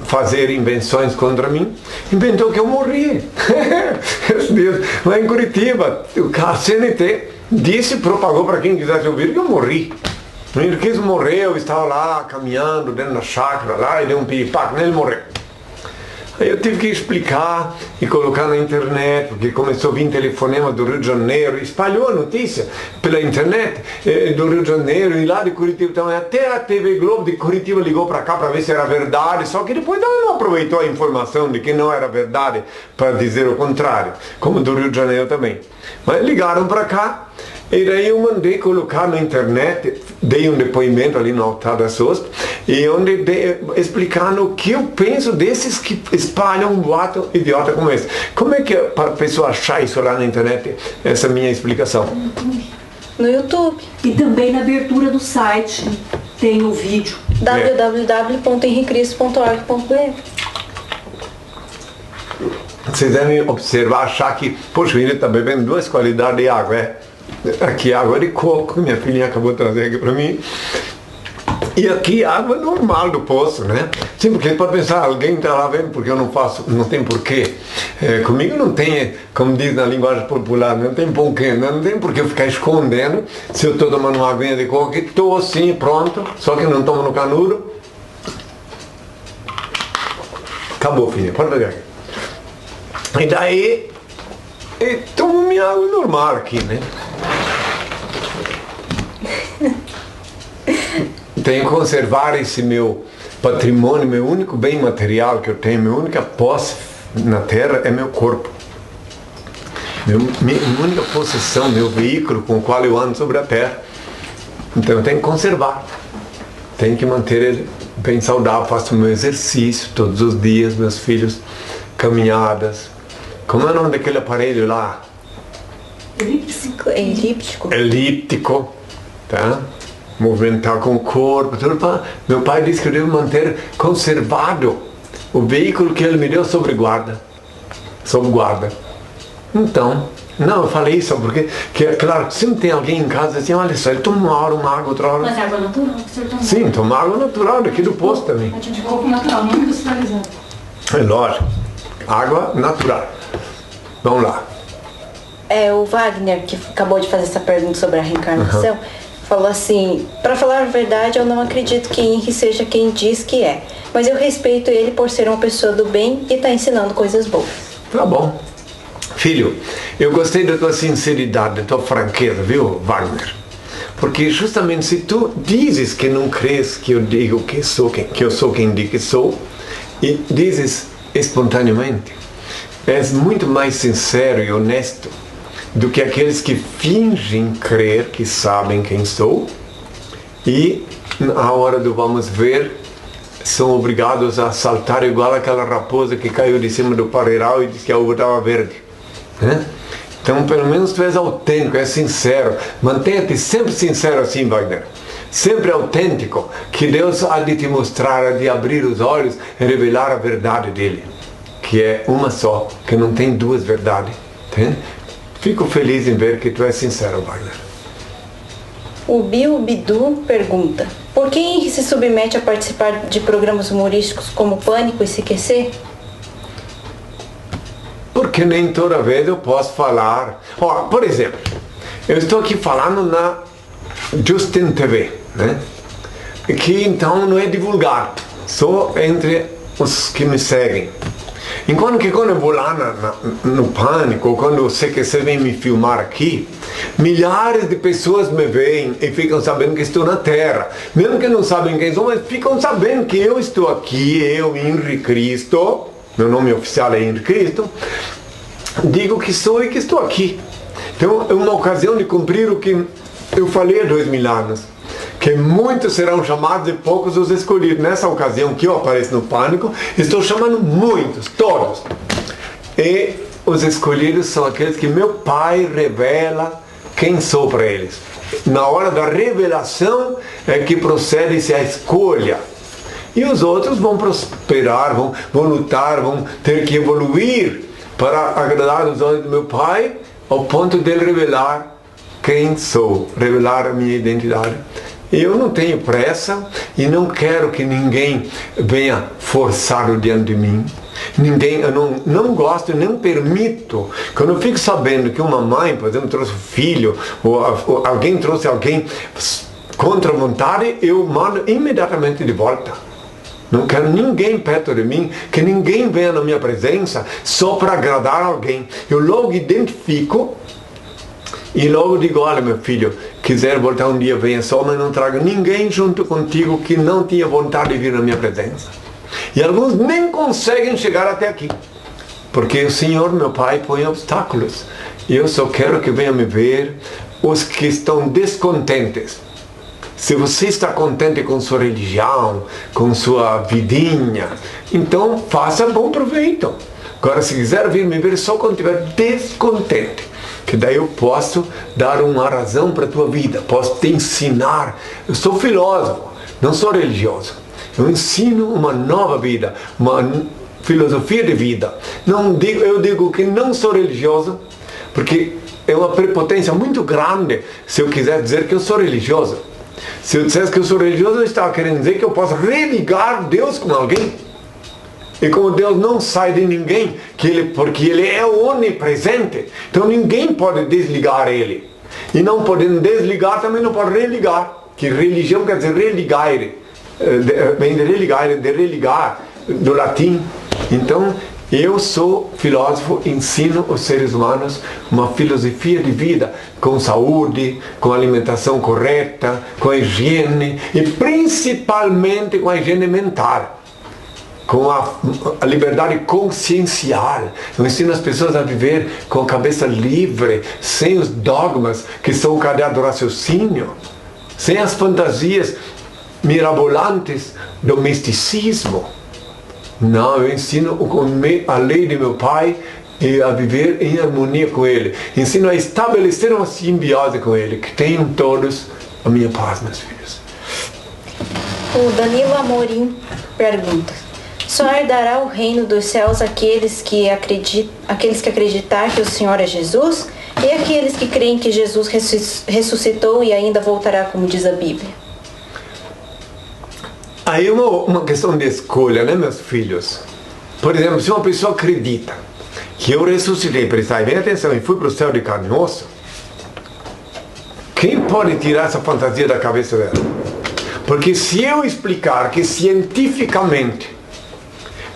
fazer invenções contra mim, inventou que eu morri. Esses dias, lá em Curitiba, a CNT propagou para quem quisesse ouvir que eu morri. Ele quis morrer, eu estava lá caminhando dentro da chácara lá e deu um piripaque, ele morreu. Aí eu tive que explicar e colocar na internet, porque começou a vir telefonema do Rio de Janeiro, espalhou a notícia pela internet do Rio de Janeiro e lá de Curitiba. Então até a TV Globo de Curitiba ligou para cá para ver se era verdade, só que depois ela não aproveitou a informação de que não era verdade para dizer o contrário, como do Rio de Janeiro também. Mas ligaram para cá. E daí eu mandei colocar na internet, dei um depoimento ali no altar da SOSP, e onde explicando o que eu penso desses que espalham um boato idiota como esse. Como é que é para a pessoa achar isso lá na internet, essa minha explicação? No YouTube. E também na abertura do site tem o vídeo. www.henricristo.org.br. Vocês devem observar, achar que, poxa, ele está bebendo 2 qualidades de água, Aqui água de coco, que minha filhinha acabou de trazer aqui para mim. E aqui água normal do poço, né? Sim, porque pode pensar, alguém está lá vendo porque eu não faço, não tem porquê. Comigo não tem, como diz na linguagem popular, não tem porquê, não tem porquê eu ficar escondendo se eu estou tomando uma aguinha de coco e estou assim, pronto, só que não tomo no canudo. Acabou, filha, pode pegar aqui. E daí, eu tomo minha água normal aqui, né? Tenho que conservar esse meu patrimônio, meu único bem material que eu tenho, minha única posse na terra é meu corpo. Minha única possessão, meu veículo com o qual eu ando sobre a terra. Então eu tenho que conservar. Tenho que manter ele bem saudável. Faço meu exercício todos os dias, meus filhos, caminhadas. Como é o nome daquele aparelho lá? Elíptico, tá? Movimentar com o corpo, tudo. Meu pai disse que eu devo manter conservado o veículo que ele me deu sob guarda. Então, não, eu falei isso porque, claro, sempre tem alguém em casa assim, olha só, ele toma uma hora uma água, outra hora. Mas é água natural que o senhor toma? Sim, toma água natural daqui do poço também. É de coco natural, não industrializado. É lógico, água natural. Vamos lá. O Wagner, que acabou de fazer essa pergunta sobre a reencarnação, falou assim: para falar a verdade, eu não acredito que Henry seja quem diz que é, mas eu respeito ele por ser uma pessoa do bem e está ensinando coisas boas. Tá bom. Filho, eu gostei da tua sinceridade, da tua franqueza, viu, Wagner? Porque justamente se tu dizes que não crês que eu digo que eu sou quem digo que sou, e dizes espontaneamente, és muito mais sincero e honesto do que aqueles que fingem crer que sabem quem sou e na hora do vamos ver são obrigados a saltar igual aquela raposa que caiu de cima do pareiral e disse que a uva estava verde, né? Então pelo menos tu és autêntico, és sincero. Mantenha-te sempre sincero assim, Wagner, sempre autêntico, que Deus há de te mostrar, há de abrir os olhos e revelar a verdade dele, que é uma só, que não tem duas verdades, entende? Fico feliz em ver que tu és sincero, Wagner. O Bill Bidu pergunta: por que Henry se submete a participar de programas humorísticos como Pânico e CQC? Porque nem toda vez eu posso falar. Por exemplo, eu estou aqui falando na Justin TV, né? Que então não é divulgado, só entre os que me seguem. Enquanto que quando eu vou lá no Pânico, quando você vem me filmar aqui, milhares de pessoas me veem e ficam sabendo que estou na Terra. Mesmo que não sabem quem sou, mas ficam sabendo que eu estou aqui, eu, Henri Cristo, meu nome oficial é Henri Cristo, digo que sou e que estou aqui. Então é uma ocasião de cumprir o que eu falei há 2000 anos. Que muitos serão chamados e poucos os escolhidos. Nessa ocasião que eu apareço no Pânico, estou chamando muitos, todos. E os escolhidos são aqueles que meu Pai revela quem sou para eles. Na hora da revelação é que procede-se a escolha. E os outros vão prosperar, vão lutar, vão ter que evoluir para agradar os olhos do meu Pai, ao ponto de ele revelar quem sou, revelar a minha identidade. Eu não tenho pressa e não quero que ninguém venha forçado diante de mim. Eu não gosto, nem permito. Quando eu fico sabendo que uma mãe, por exemplo, trouxe um filho, ou alguém trouxe alguém contra a vontade, eu mando imediatamente de volta. Não quero ninguém perto de mim, que ninguém venha na minha presença só para agradar alguém. Eu logo identifico e logo digo, olha meu filho, quiser voltar um dia, venha só, mas não traga ninguém junto contigo que não tinha vontade de vir na minha presença. E alguns nem conseguem chegar até aqui, porque o Senhor, meu Pai, põe obstáculos. E eu só quero que venham me ver os que estão descontentes. Se você está contente com sua religião, com sua vidinha, então faça bom proveito. Agora, se quiser vir me ver só quando estiver descontente, que daí eu posso dar uma razão para a tua vida, posso te ensinar. Eu sou filósofo, não sou religioso. Eu ensino uma nova vida, uma filosofia de vida. Eu digo que não sou religioso, porque é uma prepotência muito grande se eu quiser dizer que eu sou religioso. Se eu dissesse que eu sou religioso, eu estava querendo dizer que eu posso religar Deus com alguém. E como Deus não sai de ninguém, porque Ele é onipresente, então ninguém pode desligar Ele. E não podendo desligar, também não pode religar. Que religião quer dizer religar. Vem de religar, do latim. Então, eu sou filósofo, ensino os seres humanos uma filosofia de vida com saúde, com alimentação correta, com higiene e principalmente com a higiene mental. Com a liberdade consciencial. Eu ensino as pessoas a viver com a cabeça livre, sem os dogmas que são o cadeado do raciocínio, sem as fantasias mirabolantes do misticismo. Não, eu ensino a lei de meu Pai e a viver em harmonia com Ele. Ensino a estabelecer uma simbiose com Ele. Que tenham todos a minha paz, meus filhos. O Danilo Amorim pergunta: só herdará o reino dos céus aqueles que acreditar que o Senhor é Jesus e aqueles que creem que Jesus ressuscitou e ainda voltará, como diz a Bíblia? Aí é uma questão de escolha, né, meus filhos? Por exemplo, se uma pessoa acredita que eu ressuscitei, prestai bem atenção, e fui para o céu de carne e osso, quem pode tirar essa fantasia da cabeça dela? Porque se eu explicar que cientificamente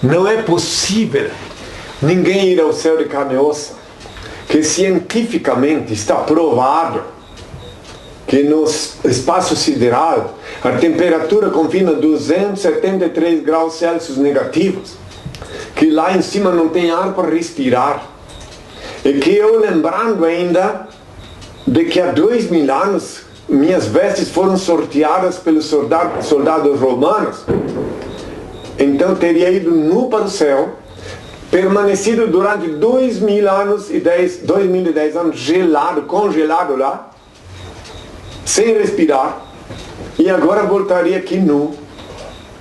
não é possível ninguém ir ao céu de carne e osso, que cientificamente está provado que no espaço sideral a temperatura confina 273 graus Celsius negativos, que lá em cima não tem ar para respirar, e que eu, lembrando ainda de que há 2000 anos minhas vestes foram sorteadas pelos soldados romanos, então teria ido nu para o céu, permanecido durante 2010 anos gelado, congelado lá, sem respirar, e agora voltaria aqui nu.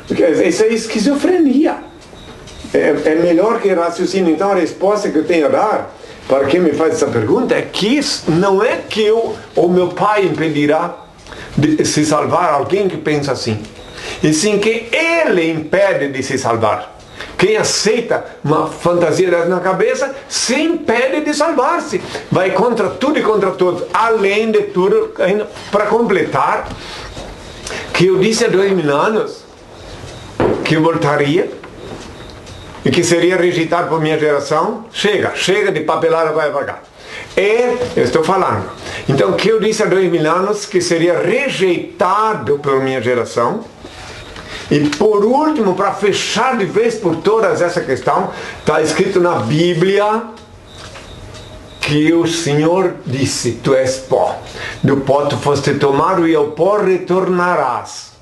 Isso é esquizofrenia. É melhor que raciocínio. Então a resposta que eu tenho a dar para quem me faz essa pergunta é que não é que eu ou meu Pai impedirá de se salvar alguém que pensa assim, e sim que Ele impede de se salvar. Quem aceita uma fantasia dessa na cabeça se impede de salvar-se. Vai contra tudo e contra todos. Além de tudo, ainda para completar, que eu disse há 2000 anos que eu voltaria e que seria rejeitado por minha geração, chega de papelada, vai pagar. Eu estou falando. Então, o que eu disse há 2000 anos, que seria rejeitado por minha geração. E por último, para fechar de vez por todas essa questão, está escrito na Bíblia que o Senhor disse: tu és pó, do pó tu foste tomado e ao pó retornarás.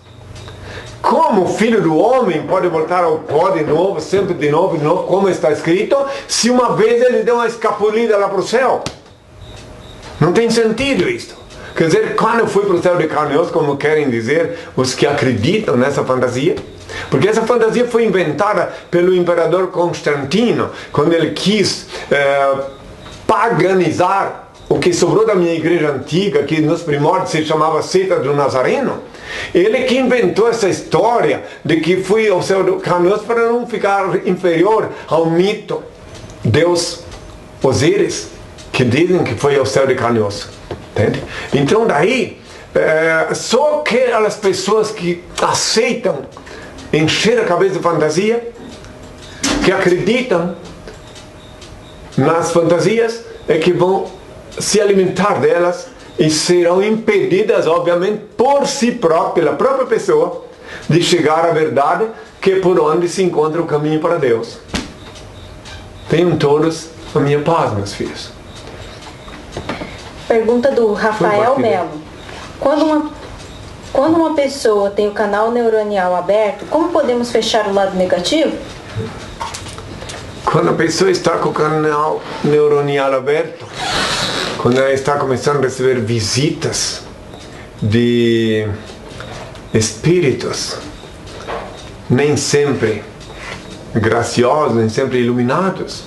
Como o Filho do Homem pode voltar ao pó de novo, sempre de novo, como está escrito, se uma vez ele deu uma escapulida lá para o céu? Não tem sentido isto. Quer dizer, quando eu fui para o céu de carne e osso, como querem dizer os que acreditam nessa fantasia, porque essa fantasia foi inventada pelo imperador Constantino, quando ele quis paganizar o que sobrou da minha igreja antiga, que nos primórdios se chamava Seita do Nazareno. Ele que inventou essa história de que fui ao céu do carne e osso para não ficar inferior ao mito Deus Osíris, que dizem que foi ao céu de carne e osso. Entende? Então daí, só aquelas pessoas que aceitam encher a cabeça de fantasia, que acreditam nas fantasias, é que vão se alimentar delas e serão impedidas, obviamente, por si própria, pela própria pessoa, de chegar à verdade, que é por onde se encontra o caminho para Deus. Tenham todos a minha paz, meus filhos. Pergunta do Rafael Melo. Quando uma pessoa tem o canal neuronial aberto, como podemos fechar o lado negativo? Quando a pessoa está com o canal neuronial aberto, quando ela está começando a receber visitas de espíritos, nem sempre graciosos, nem sempre iluminados,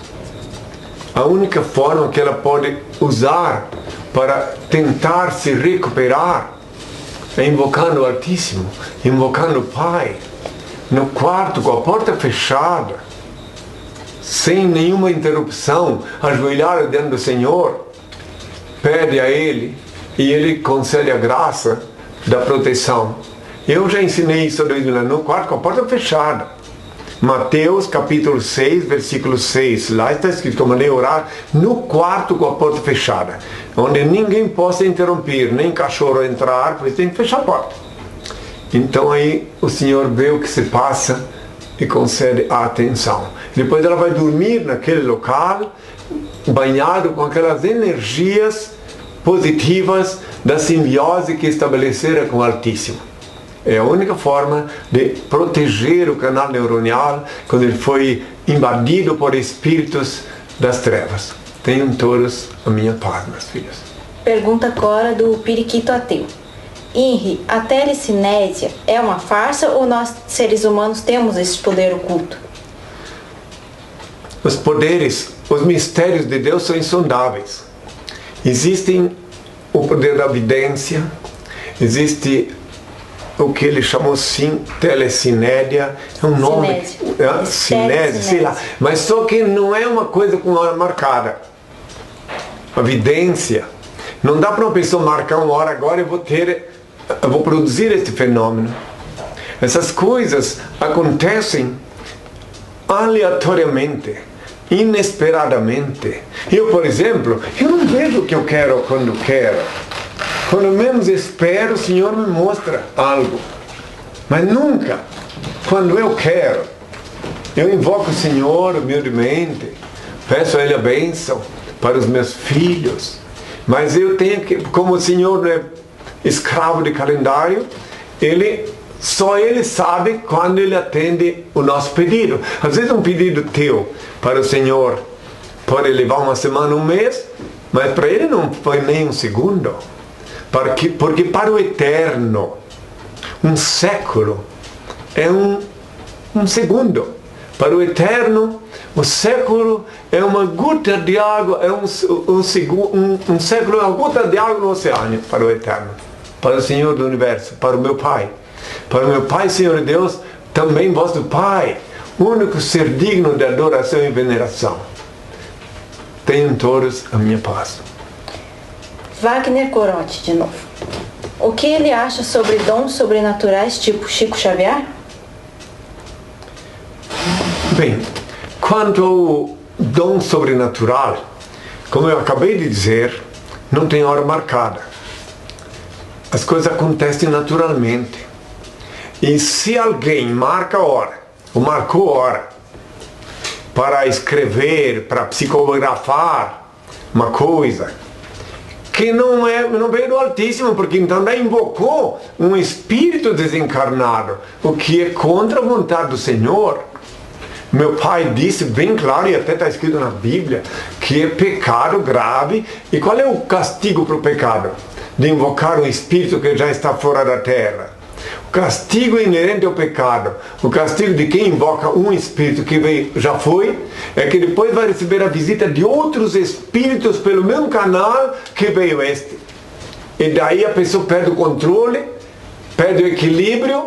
a única forma que ela pode usar para tentar se recuperar é invocando o Altíssimo, invocando o Pai, no quarto com a porta fechada, sem nenhuma interrupção, ajoelhada diante do Senhor, pede a Ele e Ele concede a graça da proteção. Eu já ensinei isso no quarto com a porta fechada. Mateus capítulo 6, versículo 6. Lá está escrito que eu mandei orar no quarto com a porta fechada, onde ninguém possa interromper, nem cachorro entrar, porque tem que fechar a porta. Então aí o Senhor vê o que se passa e concede a atenção. Depois ela vai dormir naquele local, banhado com aquelas energias positivas da simbiose que estabelecera com o Altíssimo. É a única forma de proteger o canal neuronial quando ele foi invadido por espíritos das trevas. Tenham todos a minha paz, meus filhos. Pergunta agora do Periquito Ateu. Henri, a telecinésia é uma farsa ou nós, seres humanos, temos esse poder oculto? Os poderes, os mistérios de Deus são insondáveis. Existem o poder da vidência, existe o que ele chamou telecinédia, é um nome, cinésia, sei lá, mas só que não é uma coisa com hora marcada. A vidência, não dá para uma pessoa marcar uma hora, agora eu vou produzir este fenômeno. Essas coisas acontecem aleatoriamente, inesperadamente. Eu, por exemplo, eu não vejo o que eu quero quando quero. Quando menos espero, o Senhor me mostra algo. Mas nunca, quando eu quero, eu invoco o Senhor humildemente, peço a Ele a bênção para os meus filhos. Mas eu tenho que, como o Senhor não é escravo de calendário, só Ele sabe quando Ele atende o nosso pedido. Às vezes um pedido teu para o Senhor pode levar uma semana, um mês, mas para Ele não foi nem um segundo. Porque para o eterno, um século é um segundo. Para o eterno, o século é uma gota de água, um século é uma gota de água no oceano, para o eterno. Para o Senhor do Universo, para o meu Pai. Para o meu Pai, Senhor Deus, também vosso Pai, único ser digno de adoração e veneração. Tenham todos a minha paz. Wagner Corote, de novo. O que ele acha sobre dons sobrenaturais tipo Chico Xavier? Bem, Quanto ao dom sobrenatural, como eu acabei de dizer, não tem hora marcada. As coisas acontecem naturalmente. E se alguém marca a hora, ou marcou hora, para escrever, para psicografar uma coisa, que não veio do Altíssimo, porque então daí invocou um espírito desencarnado, o que é contra a vontade do Senhor. Meu pai disse bem claro, e até está escrito na Bíblia, que é pecado grave. E qual é o castigo para o pecado? De invocar um espírito que já está fora da terra. O castigo inerente ao pecado, o castigo de quem invoca um espírito que veio, já foi, é que depois vai receber a visita de outros espíritos pelo mesmo canal que veio este. E daí a pessoa perde o controle, perde o equilíbrio.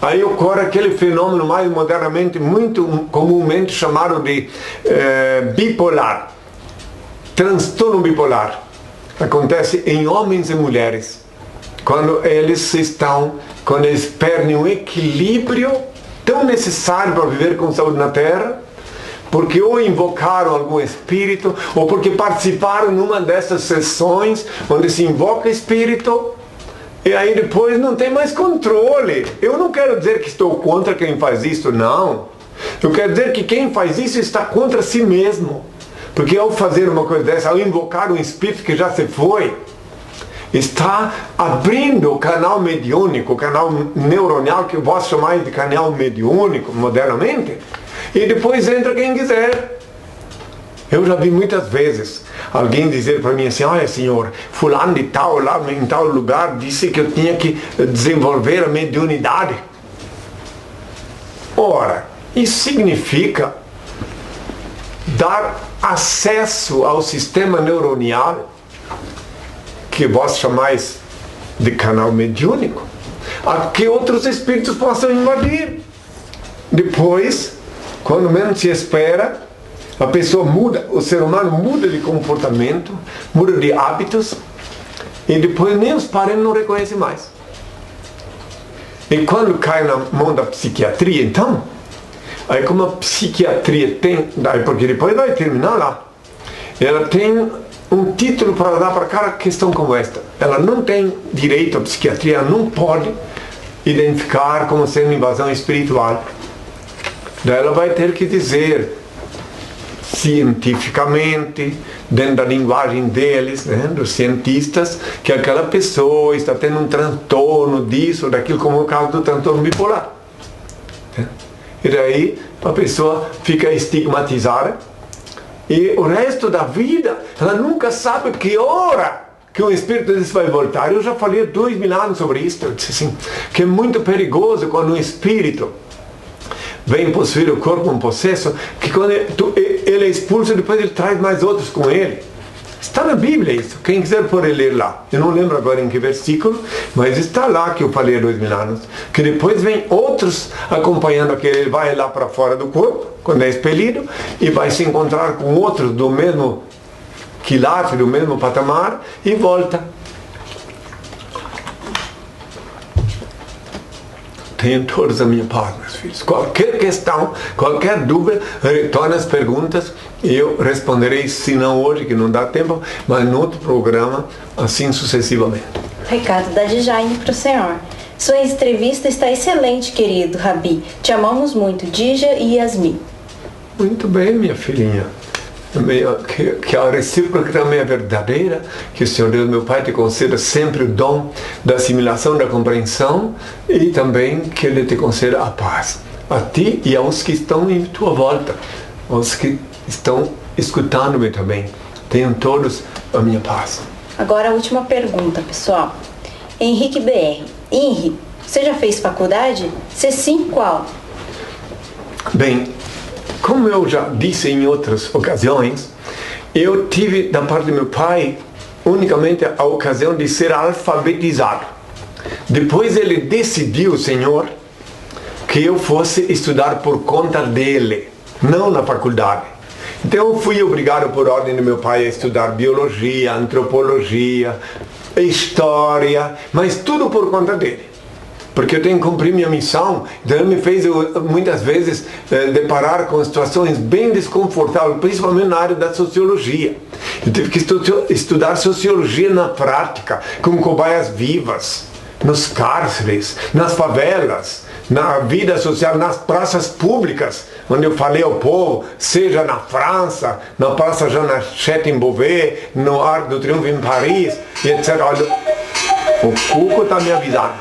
Aí ocorre aquele fenômeno mais modernamente, muito comumente chamado de bipolar, transtorno bipolar. Acontece em homens e mulheres, quando eles perdem um equilíbrio tão necessário para viver com saúde na Terra, porque ou invocaram algum espírito, ou porque participaram numa dessas sessões onde se invoca espírito, e aí depois não tem mais controle. Eu não quero dizer que estou contra quem faz isso, não. Eu quero dizer que quem faz isso está contra si mesmo. Porque ao fazer uma coisa dessa, ao invocar um espírito que já se foi, está abrindo o canal mediúnico, o canal neuronal, que eu posso chamar de canal mediúnico modernamente, e depois entra quem quiser. Eu já vi muitas vezes alguém dizer para mim assim: olha, senhor, fulano de tal, lá em tal lugar, disse que eu tinha que desenvolver a mediunidade. Ora, isso significa dar acesso ao sistema neuronal, que vós chamais de canal mediúnico, a que outros espíritos possam invadir. Depois, quando menos se espera, a pessoa muda, o ser humano muda de comportamento, muda de hábitos, e depois nem os parentes não reconhecem mais. E quando cai na mão da psiquiatria, então, aí como a psiquiatria tem, porque depois vai terminar lá, ela tem um título para dar para cada questão como esta. Ela não tem direito à psiquiatria, ela não pode identificar como sendo invasão espiritual. Daí ela vai ter que dizer cientificamente, dentro da linguagem deles, né, dos cientistas, que aquela pessoa está tendo um transtorno disso, daquilo, como o caso do transtorno bipolar. E daí a pessoa fica estigmatizada e o resto da vida ela nunca sabe que hora que um espírito desse vai voltar. Eu já falei 2000 anos sobre isso. Eu disse assim, que é muito perigoso quando um espírito vem possuir o corpo um possesso, que quando ele é expulso, depois ele traz mais outros com ele. Está na Bíblia isso, quem quiser pode ler lá. Eu não lembro agora em que versículo, mas está lá que eu falei há 2000 anos. Que depois vem outros acompanhando aquele, ele vai lá para fora do corpo, quando é expelido, e vai se encontrar com outros do mesmo quilate, do mesmo patamar, e volta. Tenham todos a minha paz, meus filhos. Qualquer questão, qualquer dúvida, retorne as perguntas e eu responderei, se não hoje, que não dá tempo, mas no outro programa, assim sucessivamente. Recado da Djaine para o senhor. Sua entrevista está excelente, querido Rabi. Te amamos muito, Dija e Yasmin. Muito bem, minha filhinha. Que a recíproca também é verdadeira, que o Senhor Deus, meu Pai, te conceda sempre o dom da assimilação, da compreensão, e também que Ele te conceda a paz, a ti e aos que estão em tua volta, aos que estão escutando-me também. Tenham todos a minha paz. Agora a última pergunta, pessoal. Henrique BR. Henri, você já fez faculdade? Se sim, qual? Bem, como eu já disse em outras ocasiões, eu tive da parte do meu pai unicamente a ocasião de ser alfabetizado. Depois ele decidiu, o Senhor, que eu fosse estudar por conta dele, não na faculdade. Então eu fui obrigado por ordem do meu pai a estudar biologia, antropologia, história, mas tudo por conta dele. porque eu tenho que cumprir minha missão. Então ele me fez muitas vezes deparar com situações bem desconfortáveis, principalmente na área da sociologia. Eu tive que estudar sociologia na prática, com cobaias vivas, nos cárceres, nas favelas, na vida social, nas praças públicas, onde eu falei ao povo, seja na França, na Praça Jean-Hachette-Beauvais, no Arco do Triunfo em Paris, e etc. Olha, o Cuco está me avisando.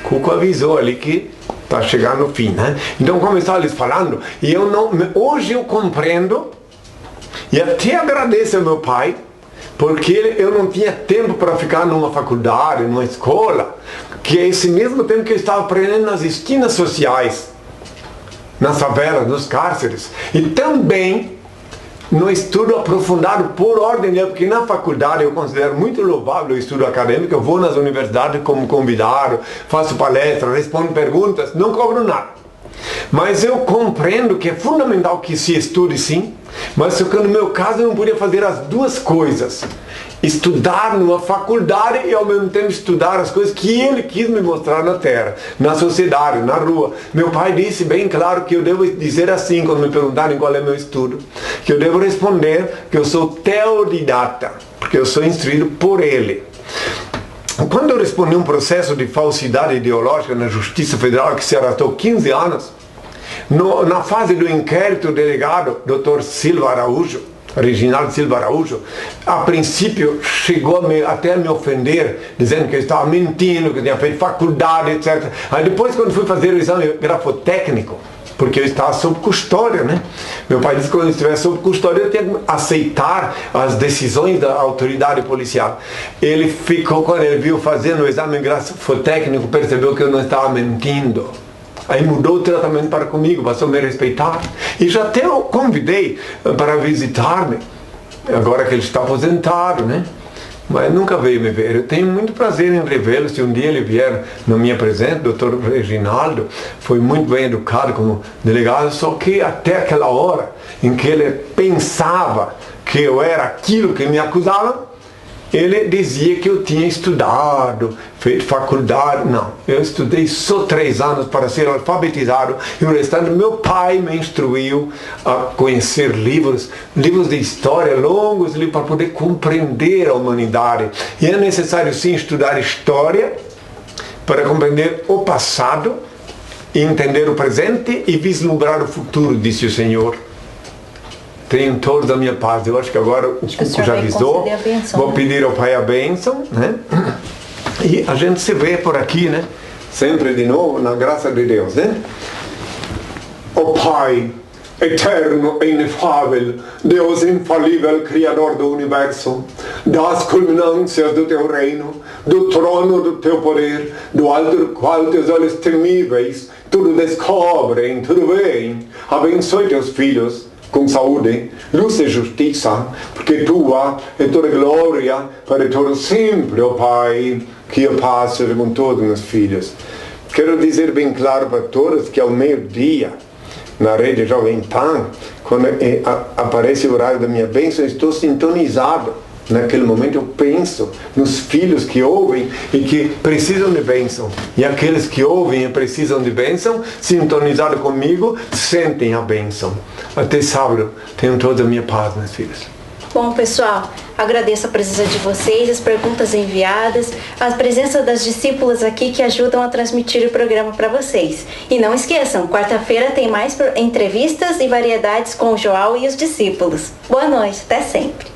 O Cuco avisou ali que está chegando o fim, né? Então, como eu estava lhes falando, hoje eu compreendo e até agradeço ao meu pai, porque eu não tinha tempo para ficar numa faculdade, numa escola, que é esse mesmo tempo que eu estava aprendendo nas esquinas sociais, nas favelas, nos cárceres, e também no estudo aprofundado por ordem, porque na faculdade eu considero muito louvável o estudo acadêmico. Eu vou nas universidades como convidado, faço palestras, respondo perguntas, não cobro nada. Mas eu compreendo que é fundamental que se estude sim, mas só que no meu caso eu não podia fazer as duas coisas. Estudar numa faculdade e ao mesmo tempo estudar as coisas que ele quis me mostrar na terra, na sociedade, na rua. Meu pai disse bem claro que eu devo dizer assim, quando me perguntarem qual é meu estudo, que eu devo responder que eu sou teodidata, porque eu sou instruído por ele. Quando eu respondi um processo de falsidade ideológica na Justiça Federal, que se arrastou 15 anos, na fase do inquérito, o delegado, Dr. Silva Araújo, Reginaldo Silva Araújo, a princípio chegou até a me ofender, dizendo que eu estava mentindo, que eu tinha feito faculdade, etc. Aí depois, quando fui fazer o exame grafotécnico, porque eu estava sob custódia, né? Meu pai disse que quando eu estivesse sob custódia eu tinha que aceitar as decisões da autoridade policial. Ele ficou, quando ele viu fazendo o exame grafotécnico, percebeu que eu não estava mentindo. Aí mudou o tratamento para comigo, passou a me respeitar. E já até eu convidei para visitar-me, agora que ele está aposentado, né? Mas nunca veio me ver. Eu tenho muito prazer em revê-lo. Se um dia ele vier na minha presença, o Dr. Reginaldo foi muito bem educado como delegado, só que até aquela hora em que ele pensava que eu era aquilo que me acusava, ele dizia que eu tinha estudado, feito faculdade. Não, eu estudei só 3 anos para ser alfabetizado, e o restante meu pai me instruiu a conhecer livros de história, longos livros, para poder compreender a humanidade. E é necessário sim estudar história para compreender o passado, entender o presente e vislumbrar o futuro, disse o Senhor. Tenho todos a minha paz. Eu acho que agora o Cuco já avisou. Vou pedir ao Pai a bênção, né? E a gente se vê por aqui, né? Sempre de novo, na graça de Deus, né? Ó Pai eterno e inefável, Deus infalível, Criador do Universo, das culminâncias do Teu reino, do trono do Teu poder, do alto do qual Teus olhos temíveis tudo descobrem, tudo veem. Abençoe Teus filhos com saúde, luz e justiça, porque Tua é toda glória para todo sempre, ó Pai, que a paz seja com todos os meus filhos. Quero dizer bem claro para todos que ao meio-dia, na rede Jovem Pan, quando aparece o horário da minha bênção, estou sintonizado. Naquele momento eu penso nos filhos que ouvem e que precisam de bênção. E aqueles que ouvem e precisam de bênção, sintonizados comigo, sentem a bênção. Até sábado, tenham toda a minha paz, meus filhos. Bom, pessoal, agradeço a presença de vocês, as perguntas enviadas, a presença das discípulas aqui que ajudam a transmitir o programa para vocês. E não esqueçam, quarta-feira tem mais entrevistas e variedades com o João e os discípulos. Boa noite, até sempre.